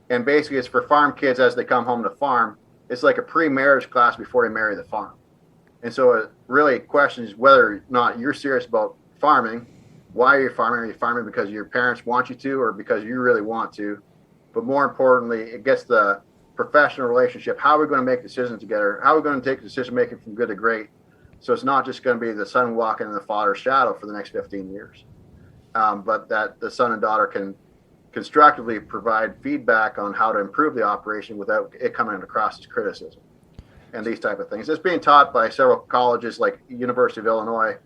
And basically, it's for farm kids as they come home to farm. It's like a pre-marriage class before they marry the farm. And so it really questions whether or not you're serious about farming. Why are you farming? Are you farming because your parents want you to, or because you really want to? But more importantly, it gets the professional relationship. How are we going to make decisions together? How are we going to take decision making from good to great? So it's not just going to be the son walking in the father's shadow for the next 15 years, but that the son and daughter can constructively provide feedback on how to improve the operation without it coming across as criticism and these type of things. It's being taught by several colleges like University of Illinois,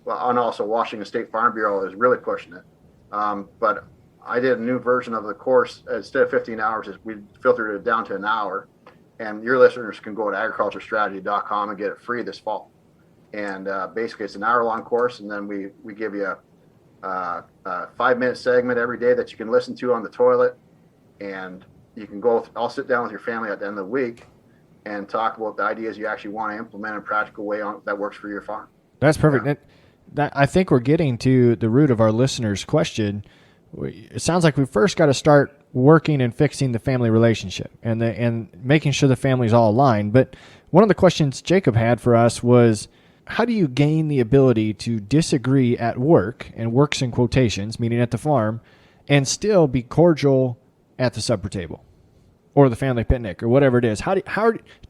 and also Washington State Farm Bureau is really pushing it. But I did a new version of the course. Instead of 15 hours, we filtered it down to an hour. And your listeners can go to agriculturestrategy.com and get it free this fall. And basically, it's an hour-long course, and then we give you a 5-minute segment every day that you can listen to on the toilet, and you can I'll sit down with your family at the end of the week and talk about the ideas you actually want to implement in a practical way that works for your farm. That's perfect. Yeah. I think we're getting to the root of our listeners' question. It sounds like we first got to start working and fixing the family relationship and making sure the family's all aligned. But one of the questions Jacob had for us was, how do you gain the ability to disagree at work, and works in quotations, meaning at the farm, and still be cordial at the supper table or the family picnic or whatever it is? Do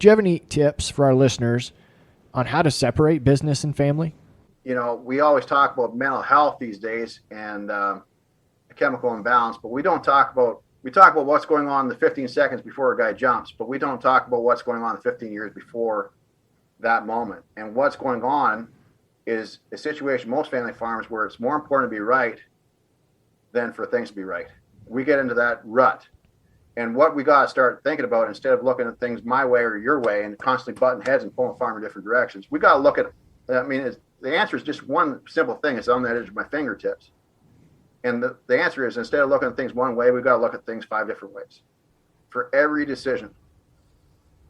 you have any tips for our listeners on how to separate business and family? You know, we always talk about mental health these days and chemical imbalance, but we talk about what's going on in the 15 seconds before a guy jumps, but we don't talk about what's going on 15 years before that moment. And what's going on is a situation, most family farms, where it's more important to be right than for things to be right. We get into that rut. And what we got to start thinking about, instead of looking at things my way or your way and constantly butting heads and pulling farm in different directions, we got to look at, the answer is just one simple thing. It's on the edge of my fingertips. And the answer is, instead of looking at things one way, we've got to look at things 5 different ways for every decision.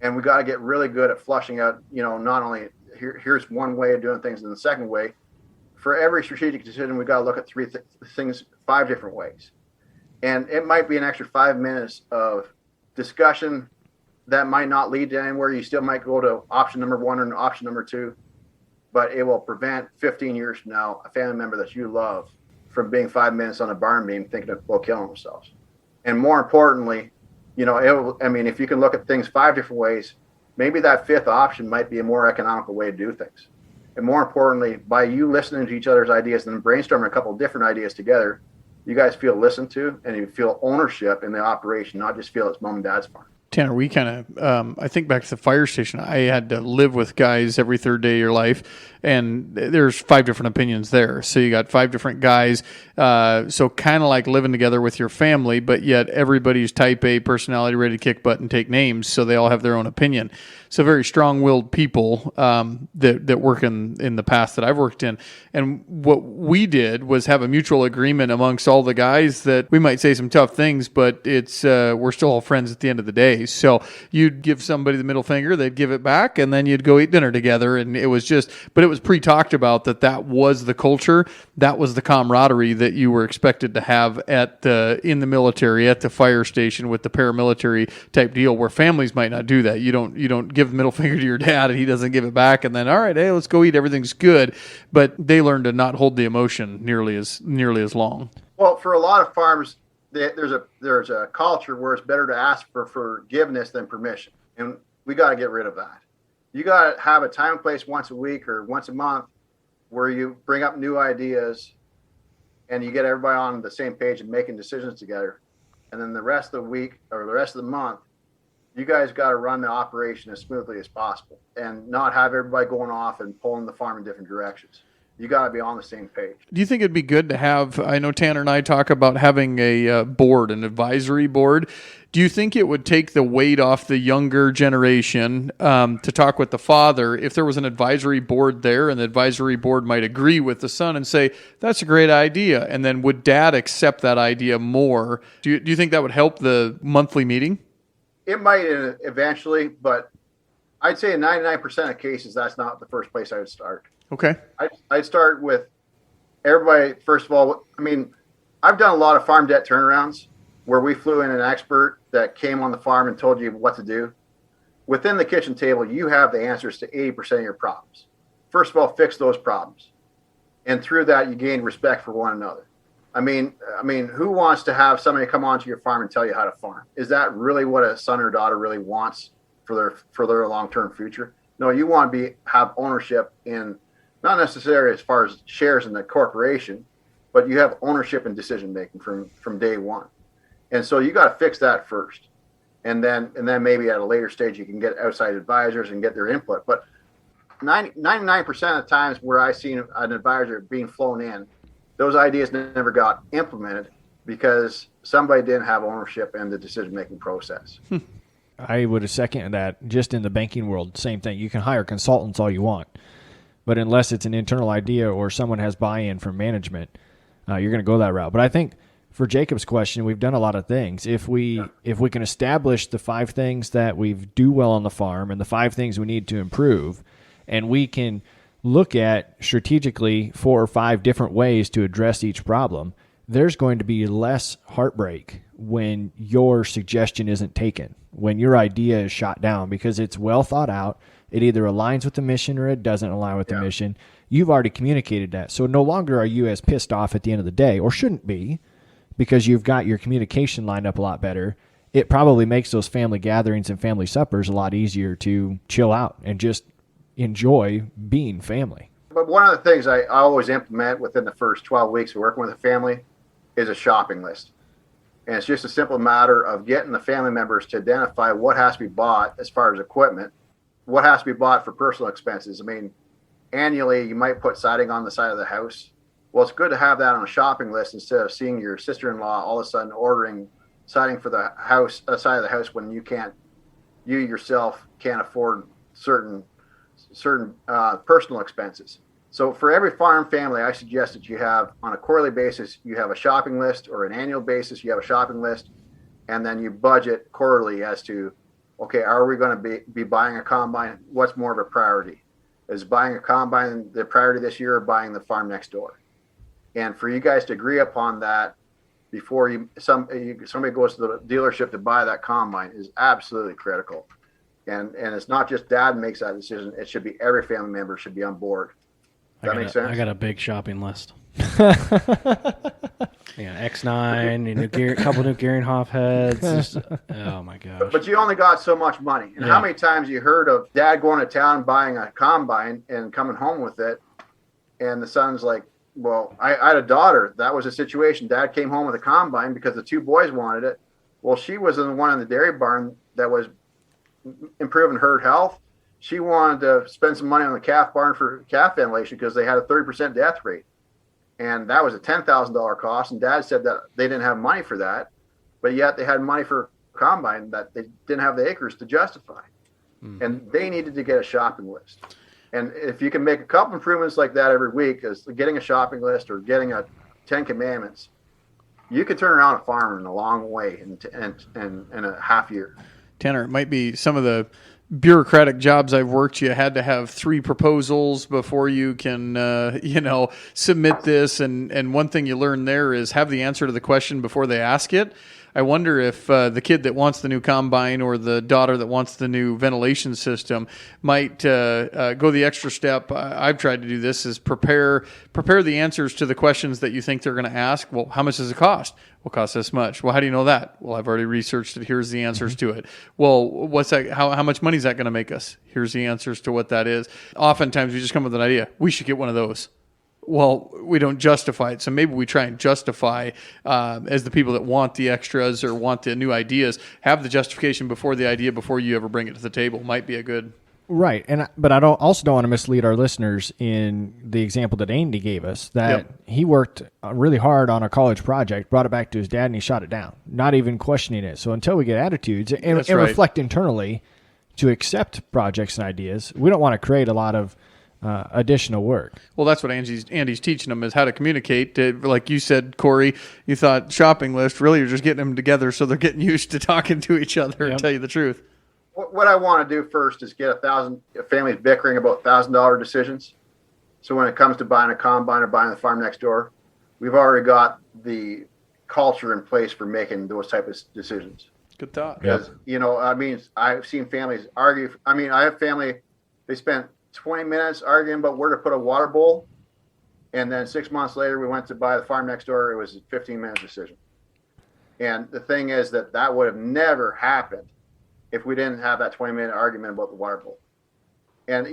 And we got to get really good at flushing out, not only here's one way of doing things, and the second way, for every strategic decision, we got to look at things 5 different ways. And it might be an extra 5 minutes of discussion that might not lead to anywhere. You still might go to option number 1 and option number 2, but it will prevent 15 years from now a family member that you love from being 5 minutes on a barn beam thinking about killing themselves. And more importantly, if you can look at things 5 different ways, maybe that 5th option might be a more economical way to do things. And more importantly, by you listening to each other's ideas and brainstorming a couple of different ideas together, you guys feel listened to and you feel ownership in the operation, not just feel it's mom and dad's farm. Tanner, we kind of, I think back to the fire station, I had to live with guys every third day of your life, and there's 5 different opinions there. So you got 5 different guys. So kind of like living together with your family, but yet everybody's type A personality, ready to kick butt and take names. So they all have their own opinion. So very strong-willed people that work in the past that I've worked in. And what we did was have a mutual agreement amongst all the guys that we might say some tough things, but it's we're still all friends at the end of the day. So you'd give somebody the middle finger, they'd give it back, and then you'd go eat dinner together. And it was but it was pre-talked about that was the culture, that was the camaraderie that you were expected to have in the military, at the fire station with the paramilitary type deal, where families might not do that. You don't give the middle finger to your dad and he doesn't give it back, and then all right, hey, let's go eat, everything's good. But they learn to not hold the emotion nearly as long. Well, for a lot of farms, there's a culture where it's better to ask for forgiveness than permission, and we got to get rid of that. You got to have a time and place once a week or once a month where you bring up new ideas and you get everybody on the same page and making decisions together. And then the rest of the week or the rest of the month, you guys got to run the operation as smoothly as possible and not have everybody going off and pulling the farm in different directions. You got to be on the same page. Do you think it'd be good to have, I know Tanner and I talk about having a board, an advisory board. Do you think it would take the weight off the younger generation to talk with the father if there was an advisory board there, and the advisory board might agree with the son and say, that's a great idea? And then would dad accept that idea more? Do you think that would help the monthly meeting? It might eventually, but I'd say in 99% of cases, that's not the first place I would start. Okay. I'd start with everybody. First of all, I've done a lot of farm debt turnarounds where we flew in an expert that came on the farm and told you what to do. Within the kitchen table, you have the answers to 80% of your problems. First of all, fix those problems. And through that, you gain respect for one another. Who wants to have somebody come onto your farm and tell you how to farm? Is that really what a son or daughter really wants for their long-term future? No, you want to have ownership in, not necessarily as far as shares in the corporation, but you have ownership in decision making from day one. And so you got to fix that first. And then maybe at a later stage you can get outside advisors and get their input. But 99% of the times where I've seen an advisor being flown in, those ideas never got implemented because somebody didn't have ownership in the decision making process. I would second that. Just in the banking world, same thing. You can hire consultants all you want, but unless it's an internal idea or someone has buy-in from management, you're going to go that route. But I think for Jacob's question, we've done a lot of things. If we can establish the 5 things that we do well on the farm and the 5 things we need to improve, and we can look at strategically 4 or 5 different ways to address each problem, there's going to be less heartbreak when your suggestion isn't taken, when your idea is shot down, because it's well thought out. It either aligns with the mission or it doesn't align with the mission. You've already communicated that. So no longer are you as pissed off at the end of the day, or shouldn't be, because you've got your communication lined up a lot better. It probably makes those family gatherings and family suppers a lot easier to chill out and just enjoy being family. But one of the things I always implement within the first 12 weeks of working with a family is a shopping list. And it's just a simple matter of getting the family members to identify what has to be bought as far as equipment, what has to be bought for personal expenses. Annually, you might put siding on the side of the house. Well, it's good to have that on a shopping list instead of seeing your sister-in-law all of a sudden ordering siding for the house, side of the house, when you yourself can't afford certain personal expenses. So for every farm family, I suggest that you have, on a quarterly basis, you have a shopping list, or an annual basis, you have a shopping list, and then you budget quarterly as to, okay, are we going to be buying a combine? What's more of a priority? is buying a combine the priority this year or buying the farm next door. And for you guys to agree upon that before somebody goes to the dealership to buy that combine is absolutely critical. And it's not just dad makes that decision. It should be every family member should be on board. Does that make sense? I got a big shopping list. Yeah, X9, couple new Gearinghoff heads. Oh my gosh! But you only got so much money. And how many times you heard of dad going to town buying a combine and coming home with it, and the son's like, "Well, I had a daughter. That was a situation. Dad came home with a combine because the two boys wanted it. Well, she was the one in the dairy barn that was improving herd health. She wanted to spend some money on the calf barn for calf ventilation because they had a 30% death rate. And that was a $10,000 cost. And dad said that they didn't have money for that, but yet they had money for combine that they didn't have the acres to justify. And they needed to get a shopping list. And if you can make a couple improvements like that every week, as getting a shopping list or getting a 10 commandments, you can turn around a farmer in a long way in a half year. Tanner, it might be some of the bureaucratic jobs I've worked. You had to have 3 proposals before you can, submit this. And one thing you learn there is have the answer to the question before they ask it. I wonder if the kid that wants the new combine or the daughter that wants the new ventilation system might go the extra step. I've tried to do this is prepare the answers to the questions that you think they're going to ask. Well, how much does it cost? Will cost this much. Well, how do you know that? Well, I've already researched it. Here's the answers to it. Well, what's that? How much money is that going to make us? Here's the answers to what that is. Oftentimes we just come with an idea. We should get one of those. Well, we don't justify it. So maybe we try and justify as the people that want the extras or want the new ideas, have the justification before the idea, before you ever bring it to the table. Might be a good... Right. But I don't want to mislead our listeners in the example that Andy gave us, that he worked really hard on a college project, brought it back to his dad, and he shot it down, not even questioning it. So until we get attitudes and reflect internally to accept projects and ideas, we don't want to create a lot of additional work. Well, that's what Andy's teaching them is how to communicate. Like you said, Corey, you thought shopping list. Really, you're just getting them together so they're getting used to talking to each other and tell you the truth. What I want to do first is get 1,000 families bickering about $1,000 decisions. So when it comes to buying a combine or buying the farm next door, we've already got the culture in place for making those type of decisions. Good thought. Because, I've seen families argue. I have family, they spent 20 minutes arguing about where to put a water bowl. And then 6 months later, we went to buy the farm next door. It was a 15-minute decision. And the thing is that would have never happened if we didn't have that 20-minute argument about the water bowl. And,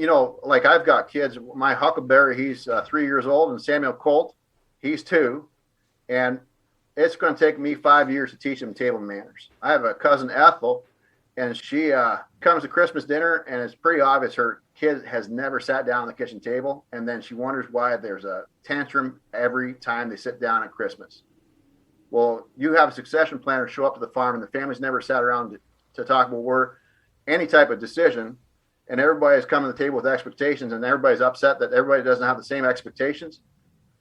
like I've got kids, my Huckleberry, he's 3 years old, and Samuel Colt, he's 2. And it's going to take me 5 years to teach them table manners. I have a cousin, Ethel, and she comes to Christmas dinner, and it's pretty obvious her kid has never sat down at the kitchen table. And then she wonders why there's a tantrum every time they sit down at Christmas. Well, you have a succession planner show up to the farm, and the family's never sat around to talk about any type of decision, and everybody's coming to the table with expectations, and everybody's upset that everybody doesn't have the same expectations.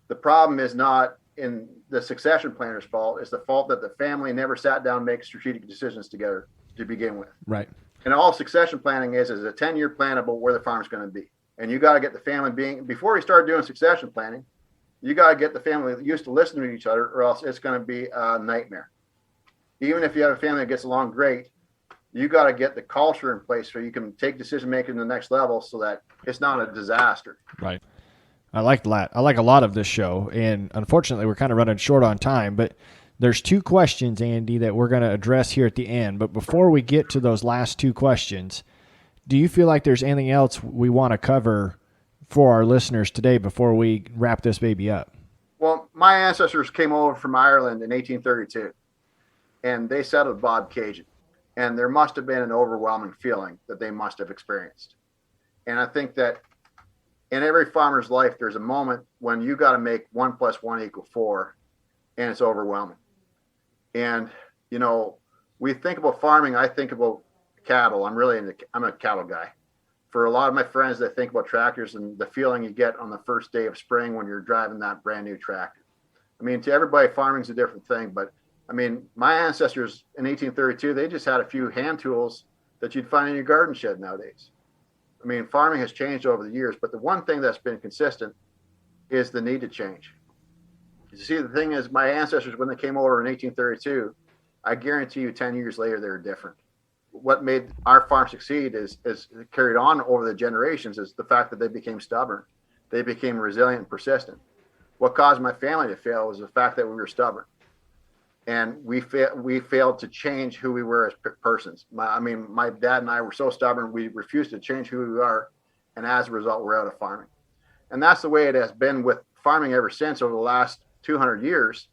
The problem is not in the succession planner's fault. It's the fault that the family never sat down and make strategic decisions together to begin with. Right. And all succession planning is a 10-year plan about where the farm's going to be. And you got to get the family before you start doing succession planning, you got to get the family used to listening to each other, or else it's going to be a nightmare. Even if you have a family that gets along great, you got to get the culture in place so you can take decision making to the next level so that it's not a disaster. Right. I like that. I like a lot of this show, and unfortunately we're kind of running short on time, but there's 2 questions, Andy, that we're going to address here at the end. But before we get to those last 2 questions, do you feel like there's anything else we want to cover for our listeners today before we wrap this baby up? Well, my ancestors came over from Ireland in 1832, and they settled Bob Cajun. And there must have been an overwhelming feeling that they must have experienced. And I think that in every farmer's life, there's a moment when you got to make 1 + 1 = 4, and it's overwhelming. And, we think about farming. I think about cattle. I'm a cattle guy. For a lot of my friends, they think about tractors and the feeling you get on the first day of spring when you're driving that brand new tractor. To everybody, farming's a different thing, but my ancestors in 1832, they just had a few hand tools that you'd find in your garden shed nowadays. I mean, farming has changed over the years, but the one thing that's been consistent is the need to change. You see, the thing is, my ancestors, when they came over in 1832, I guarantee you 10 years later, they're different. What made our farm succeed is carried on over the generations is the fact that they became stubborn. They became resilient and persistent. What caused my family to fail was the fact that we were stubborn. And we failed to change who we were as persons. My dad and I were so stubborn, we refused to change who we are. And as a result, we're out of farming. And that's the way it has been with farming ever since over the last 200 years,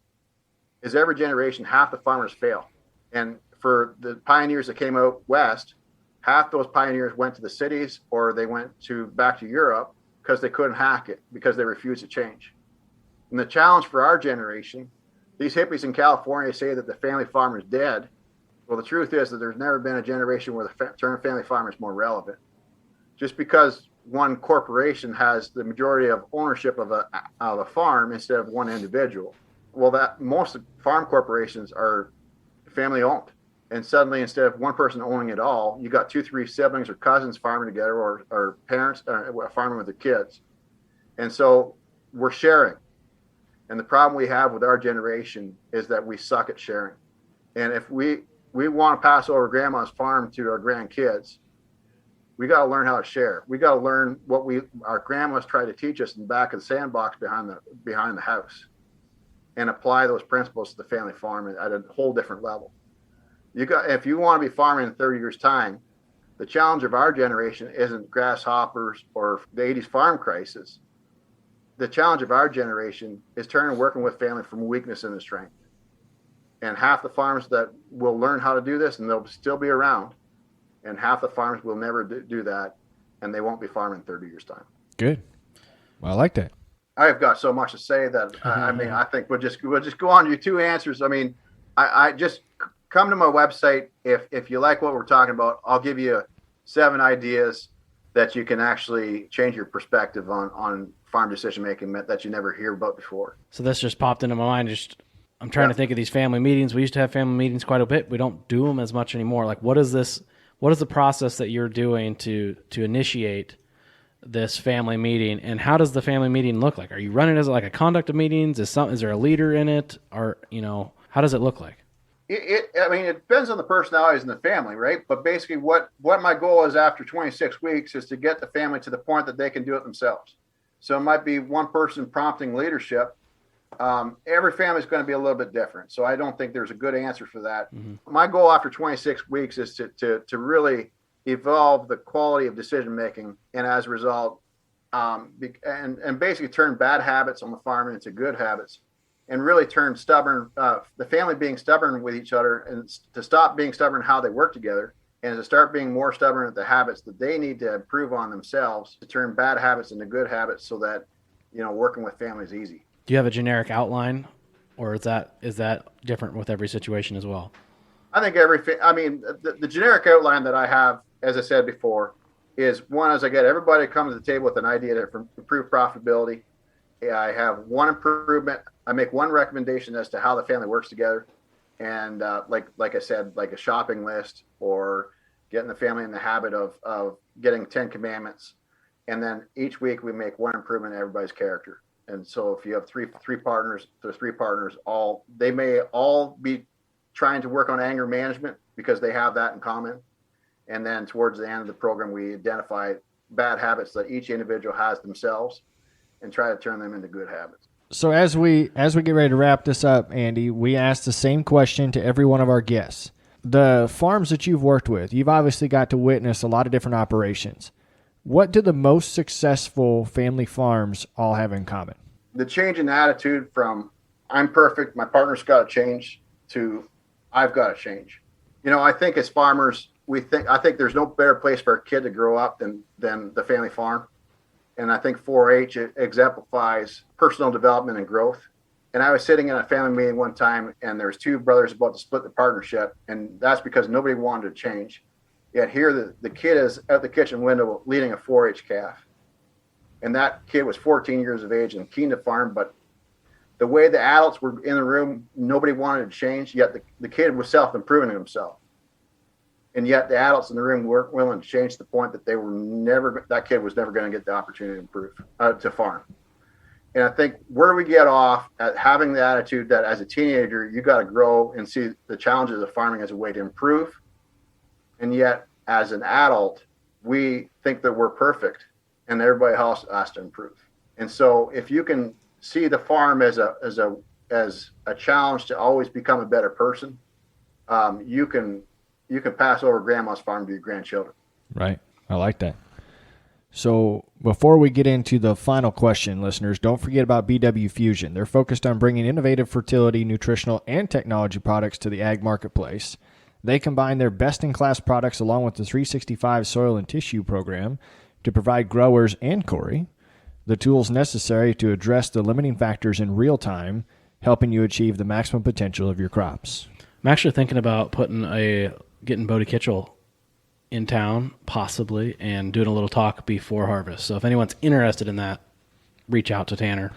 is every generation, half the farmers fail. And for the pioneers that came out west, half those pioneers went to the cities or they went back to Europe because they couldn't hack it, because they refused to change. And the challenge for our generation, these hippies in California say that the family farmer is dead. Well, the truth is that there's never been a generation where the term family farmer is more relevant. Just because one corporation has the majority of ownership of a farm instead of one individual, well, that most farm corporations are family owned. And suddenly, instead of one person owning it all, you got 2-3 siblings or cousins farming together, or parents farming with their kids. And so we're sharing. And the problem we have with our generation is that we suck at sharing. And if we want to pass over grandma's farm to our grandkids, we got to learn how to share. We got to learn what our grandmas tried to teach us in the back of the sandbox behind the house, and apply those principles to the family farm at a whole different level. If you want to be farming in 30 years' time, the challenge of our generation isn't grasshoppers or the 80s farm crisis. The challenge of our generation is turning working with family from weakness into strength. And half the farms that will learn how to do this, and they'll still be around, and half the farms will never do that, and they won't be farming in 30 years' time. Good. Well, I like that. I've got so much to say that I think we'll just go on to your two answers. I mean, I just come to my website. If you like what we're talking about, I'll give you 7 ideas that you can actually change your perspective on farm decision making that you never hear about before. So this just popped into my mind. I'm trying to think of these family meetings. We used to have family meetings quite a bit. We don't do them as much anymore. Like, what is the process that you're doing to initiate this family meeting, and how does the family meeting look like? Are you running as like a conduct of meetings? Is there a leader in it, or how does it look like? It depends on the personalities in the family, right? But basically, what my goal is after 26 weeks is to get the family to the point that they can do it themselves. So it might be one person prompting leadership. Every family is going to be a little bit different, so I don't think there's a good answer for that. Mm-hmm. My goal after 26 weeks is to really evolve the quality of decision making, and as a result, and basically turn bad habits on the farm into good habits, and really turn the family being stubborn with each other, and to stop being stubborn how they work together, and to start being more stubborn at the habits that they need to improve on themselves, to turn bad habits into good habits, so that working with family is easy. Do you have a generic outline, or is that different with every situation as well? I think the generic outline that I have, as I said before, is one, as I get everybody to come to the table with an idea to improve profitability. I have one improvement. I make one recommendation as to how the family works together. And like I said, like a shopping list, or getting the family in the habit of getting 10 commandments. And then each week we make one improvement in everybody's character. And so if you have three partners, there's 3 partners, they may all be trying to work on anger management because they have that in common. And then towards the end of the program, we identify bad habits that each individual has themselves and try to turn them into good habits. So as we get ready to wrap this up, Andy, we asked the same question to every one of our guests. The farms that you've worked with, you've obviously got to witness a lot of different operations. What do the most successful family farms all have in common? The change in attitude from I'm perfect, my partner's got to change, to I've got to change. I think as farmers, I think there's no better place for a kid to grow up than the family farm. And I think 4-H exemplifies personal development and growth. And I was sitting in a family meeting one time, and there was 2 brothers about to split the partnership. And that's because nobody wanted to change. Yet here the kid is at the kitchen window leading a 4-H calf. And that kid was 14 years of age and keen to farm, but the way the adults were in the room, nobody wanted to change, yet the kid was self-improving himself. And yet the adults in the room weren't willing to change the point that that kid was never going to get the opportunity to improve, to farm. And I think where we get off at having the attitude that as a teenager, you got to grow and see the challenges of farming as a way to improve. And yet as an adult, we think that we're perfect and everybody else has to improve. And so if you can see the farm as a challenge to always become a better person, you can pass over grandma's farm to your grandchildren. Right. I like that. So before we get into the final question, listeners, don't forget about BW Fusion. They're focused on bringing innovative fertility, nutritional, and technology products to the ag marketplace. They combine their best-in-class products along with the 365 soil and tissue program to provide growers and Corey the tools necessary to address the limiting factors in real time, helping you achieve the maximum potential of your crops. I'm actually thinking about getting Bodie Kitchell in town, possibly, and doing a little talk before harvest. So if anyone's interested in that, reach out to Tanner.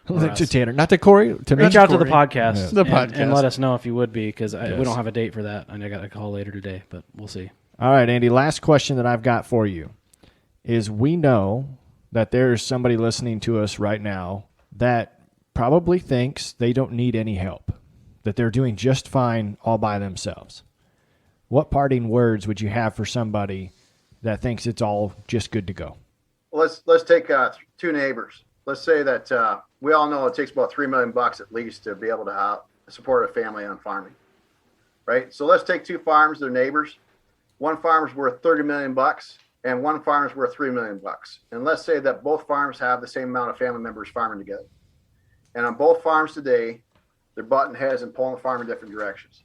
To Tanner, not to Corey. Reach out to the podcast, and let us know if you would be, because we don't have a date for that. And I got a call later today, but we'll see. All right, Andy, last question that I've got for you is we know that there's somebody listening to us right now that probably thinks they don't need any help, that they're doing just fine all by themselves. What words would you have for somebody that thinks it's all just good to go? Let's take two neighbors. Let's say that we all know it takes about $3 million at least to be able to support a family on farming, right? So let's take two farms, they're neighbors. One farm's worth $30 million and one farm's worth $3 million. And let's say that both farms have the same amount of family members farming together. And on both farms today, they're butting heads and pulling the farm in different directions.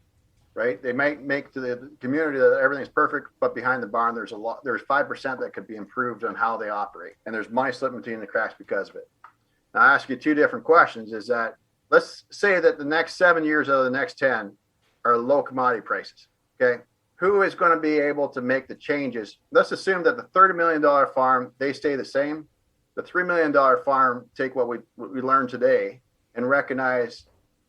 Right? They might make to the community that everything's perfect, but behind the barn, there's 5% that could be improved on how they operate. And there's money slipping between the cracks because of it. Now, I ask you two different questions is that let's say that the next 7 years out of the next 10 are low commodity prices. Okay. Who is going to be able to make the changes? Let's assume that the $30 million farm, they stay the same. The $3 million farm, take what we learned today and recognize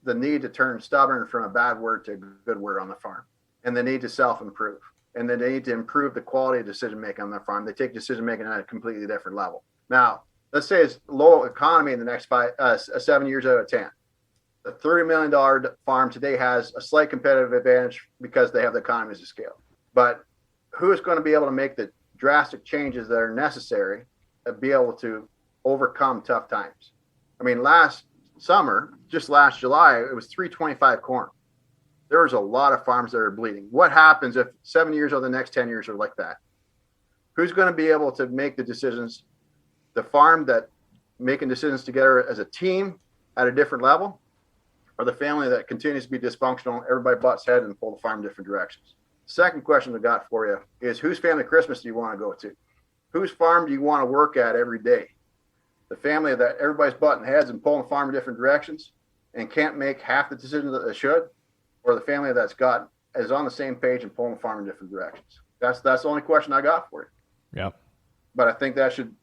the need to turn stubborn from a bad word to a good word on the farm, and the need to self-improve, and the need to improve the quality of decision-making on the farm. They take decision-making at a completely different level. Now, let's say it's low economy in the next 7 years out of 10. The $30 million farm today has a slight competitive advantage because they have the economies of scale. But who is going to be able to make the drastic changes that are necessary to be able to overcome tough times? I mean, last summer, just last July, it was $3.25 corn. There was a lot of farms that are bleeding. What happens if 7 years or the next 10 years are like that? Who's going to be able to make the decisions? The farm that making decisions together as a team at a different level, or the family that continues to be dysfunctional, everybody butts head and pull the farm in different directions? Second question I got for you is, whose family Christmas do you want to go to? Whose farm do you want to work at every day? The family that everybody's butting heads and pulling the farm in different directions and can't make half the decisions that they should, or the family is on the same page and pulling the farm in different directions? That's the only question I got for you. Yep. But I think that should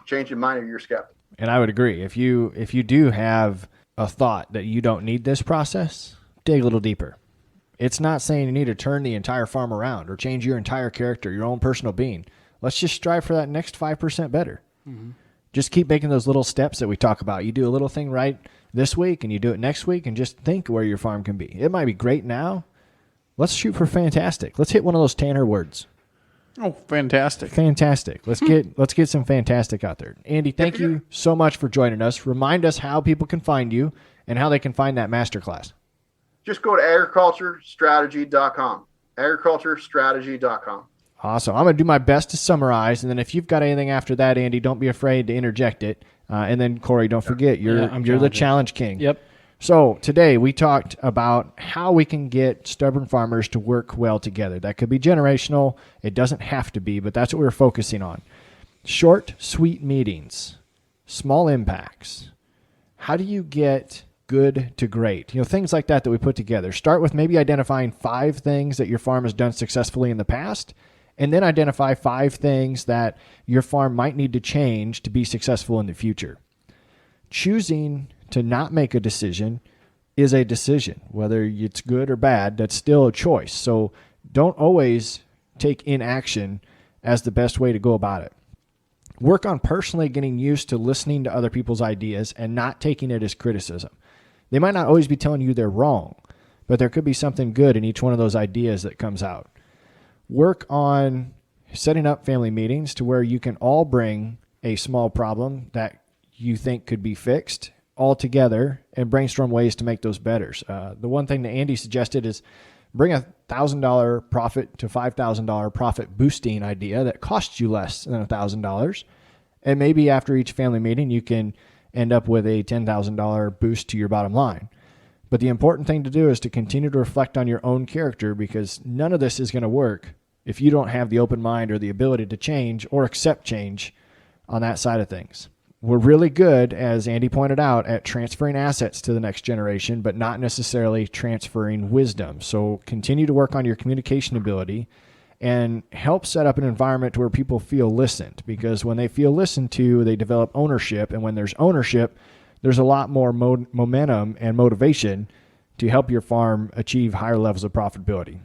change your mind if you're skeptic. And I would agree. If you do have a thought that you don't need this process, dig a little deeper. It's not saying you need to turn the entire farm around or change your entire character, your own personal being. Let's just strive for that next 5% better. Mm-hmm. Just keep making those little steps that we talk about. You do a little thing right this week and you do it next week, and just think where your farm can be. It might be great now. Let's shoot for fantastic. Let's hit one of those Tanner words. Oh, fantastic. Fantastic. Let's get some fantastic out there. Andy, thank you so much for joining us. Remind us how people can find you and how they can find that masterclass. Just go to agriculturestrategy.com. agriculturestrategy.com. Awesome. I'm going to do my best to summarize, and then if you've got anything after that, Andy, don't be afraid to interject it. And then, Corey, don't forget, you're the challenge king. Yep. So today we talked about how we can get stubborn farmers to work well together. That could be generational. It doesn't have to be, but that's what we're focusing on. Short, sweet meetings, small impacts. How do you get good to great? Things like that we put together. Start with maybe identifying 5 things that your farm has done successfully in the past, and then identify 5 things that your farm might need to change to be successful in the future. Choosing to not make a decision is a decision. Whether it's good or bad, that's still a choice. So don't always take inaction as the best way to go about it. Work on personally getting used to listening to other people's ideas and not taking it as criticism. They might not always be telling you they're wrong, but there could be something good in each one of those ideas that comes out. Work on setting up family meetings to where you can all bring a small problem that you think could be fixed all together and brainstorm ways to make those better. The one thing that Andy suggested is bring a $1,000 profit to $5,000 profit boosting idea that costs you less than $1,000. And maybe after each family meeting, you can end up with a $10,000 boost to your bottom line. But the important thing to do is to continue to reflect on your own character, because none of this is going to work if you don't have the open mind or the ability to change or accept change on that side of things. We're really good, as Andy pointed out, at transferring assets to the next generation, but not necessarily transferring wisdom. So continue to work on your communication ability and help set up an environment where people feel listened, because when they feel listened to, they develop ownership. And when there's ownership, there's a lot more momentum and motivation to help your farm achieve higher levels of profitability.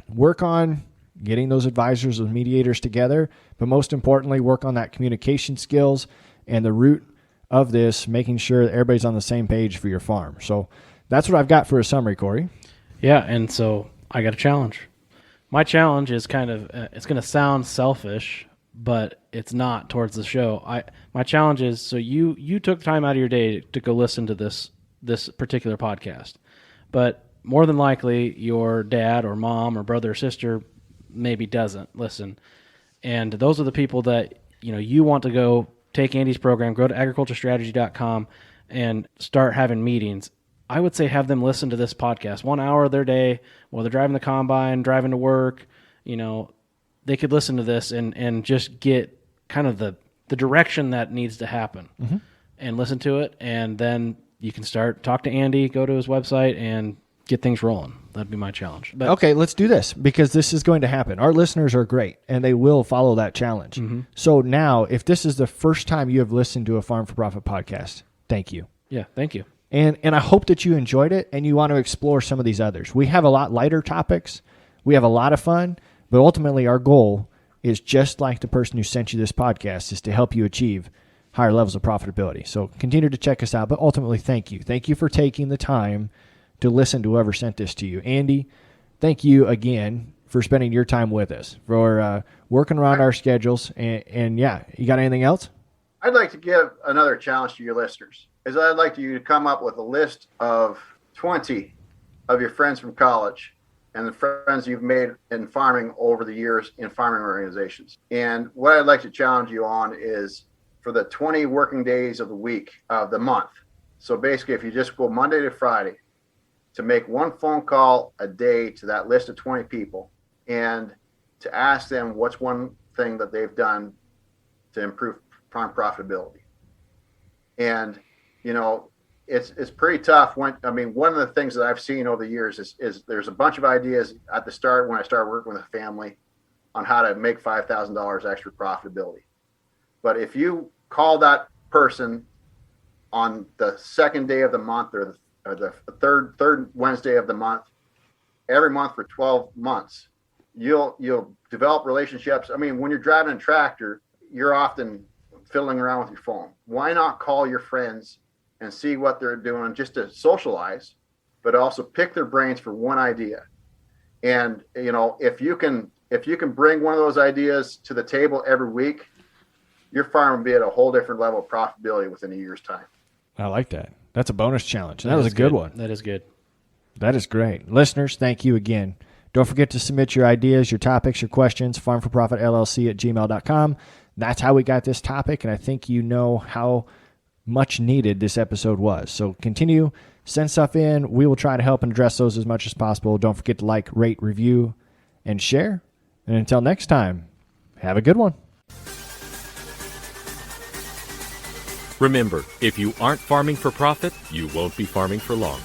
Work on getting those advisors and mediators together, but most importantly, work on that communication skills and the root of this, making sure that everybody's on the same page for your farm. So that's what I've got for a summary, Corey. Yeah, and so I got a challenge. My challenge is kind of, it's going to sound selfish, but it's not towards the show. My challenge is, so you took time out of your day to go listen to this particular podcast, but more than likely your dad or mom or brother or sister maybe doesn't listen. And those are the people that, you want to go take Andy's program, go to agriculturestrategy.com and start having meetings. I would say have them listen to this podcast 1 hour of their day while they're driving the combine, driving to work. They could listen to this and just get kind of the direction that needs to happen and listen to it. And then you can talk to Andy, go to his website and get things rolling. That'd be my challenge. But, okay, let's do this, because this is going to happen. Our listeners are great, and they will follow that challenge. So now, if this is the first time you have listened to a Farm for Profit podcast, thank you. Yeah, thank you. And I hope that you enjoyed it and you want to explore some of these others. We have a lot lighter topics. We have a lot of fun, but ultimately our goal is just like the person who sent you this podcast, is to help you achieve higher levels of profitability. So continue to check us out, but ultimately thank you. Thank you for taking the time to listen to whoever sent this to you. Andy, thank you again for spending your time with us, for working around our schedules. And yeah, you got anything else? I'd like to give another challenge to your listeners. I'd like you to come up with a list of 20 of your friends from college and the friends you've made in farming over the years in farming organizations. And what I'd like to challenge you on is for the 20 working days of the week, of the month. So basically, if you just go Monday to Friday, to make one phone call a day to that list of 20 people and to ask them what's one thing that they've done to improve farm profitability. And, it's pretty tough. One of the things that I've seen over the years is there's a bunch of ideas at the start when I started working with a family on how to make $5,000 extra profitability. But if you call that person on the second day of the month or the third Wednesday of the month, every month for 12 months, you'll develop relationships. When you're driving a tractor, you're often fiddling around with your phone. Why not call your friends and see what they're doing, just to socialize, but also pick their brains for one idea. And if you can bring one of those ideas to the table every week, your farm will be at a whole different level of profitability within a year's time. I like that. That's a bonus challenge. That was a good one. That is good. That is great. Listeners, thank you again. Don't forget to submit your ideas, your topics, your questions, farm4profitllc@gmail.com. That's how we got this topic, and I think you know how much needed this episode was. So continue, send stuff in. We will try to help and address those as much as possible. Don't forget to like, rate, review, and share. And until next time, have a good one. Remember, if you aren't farming for profit, you won't be farming for long.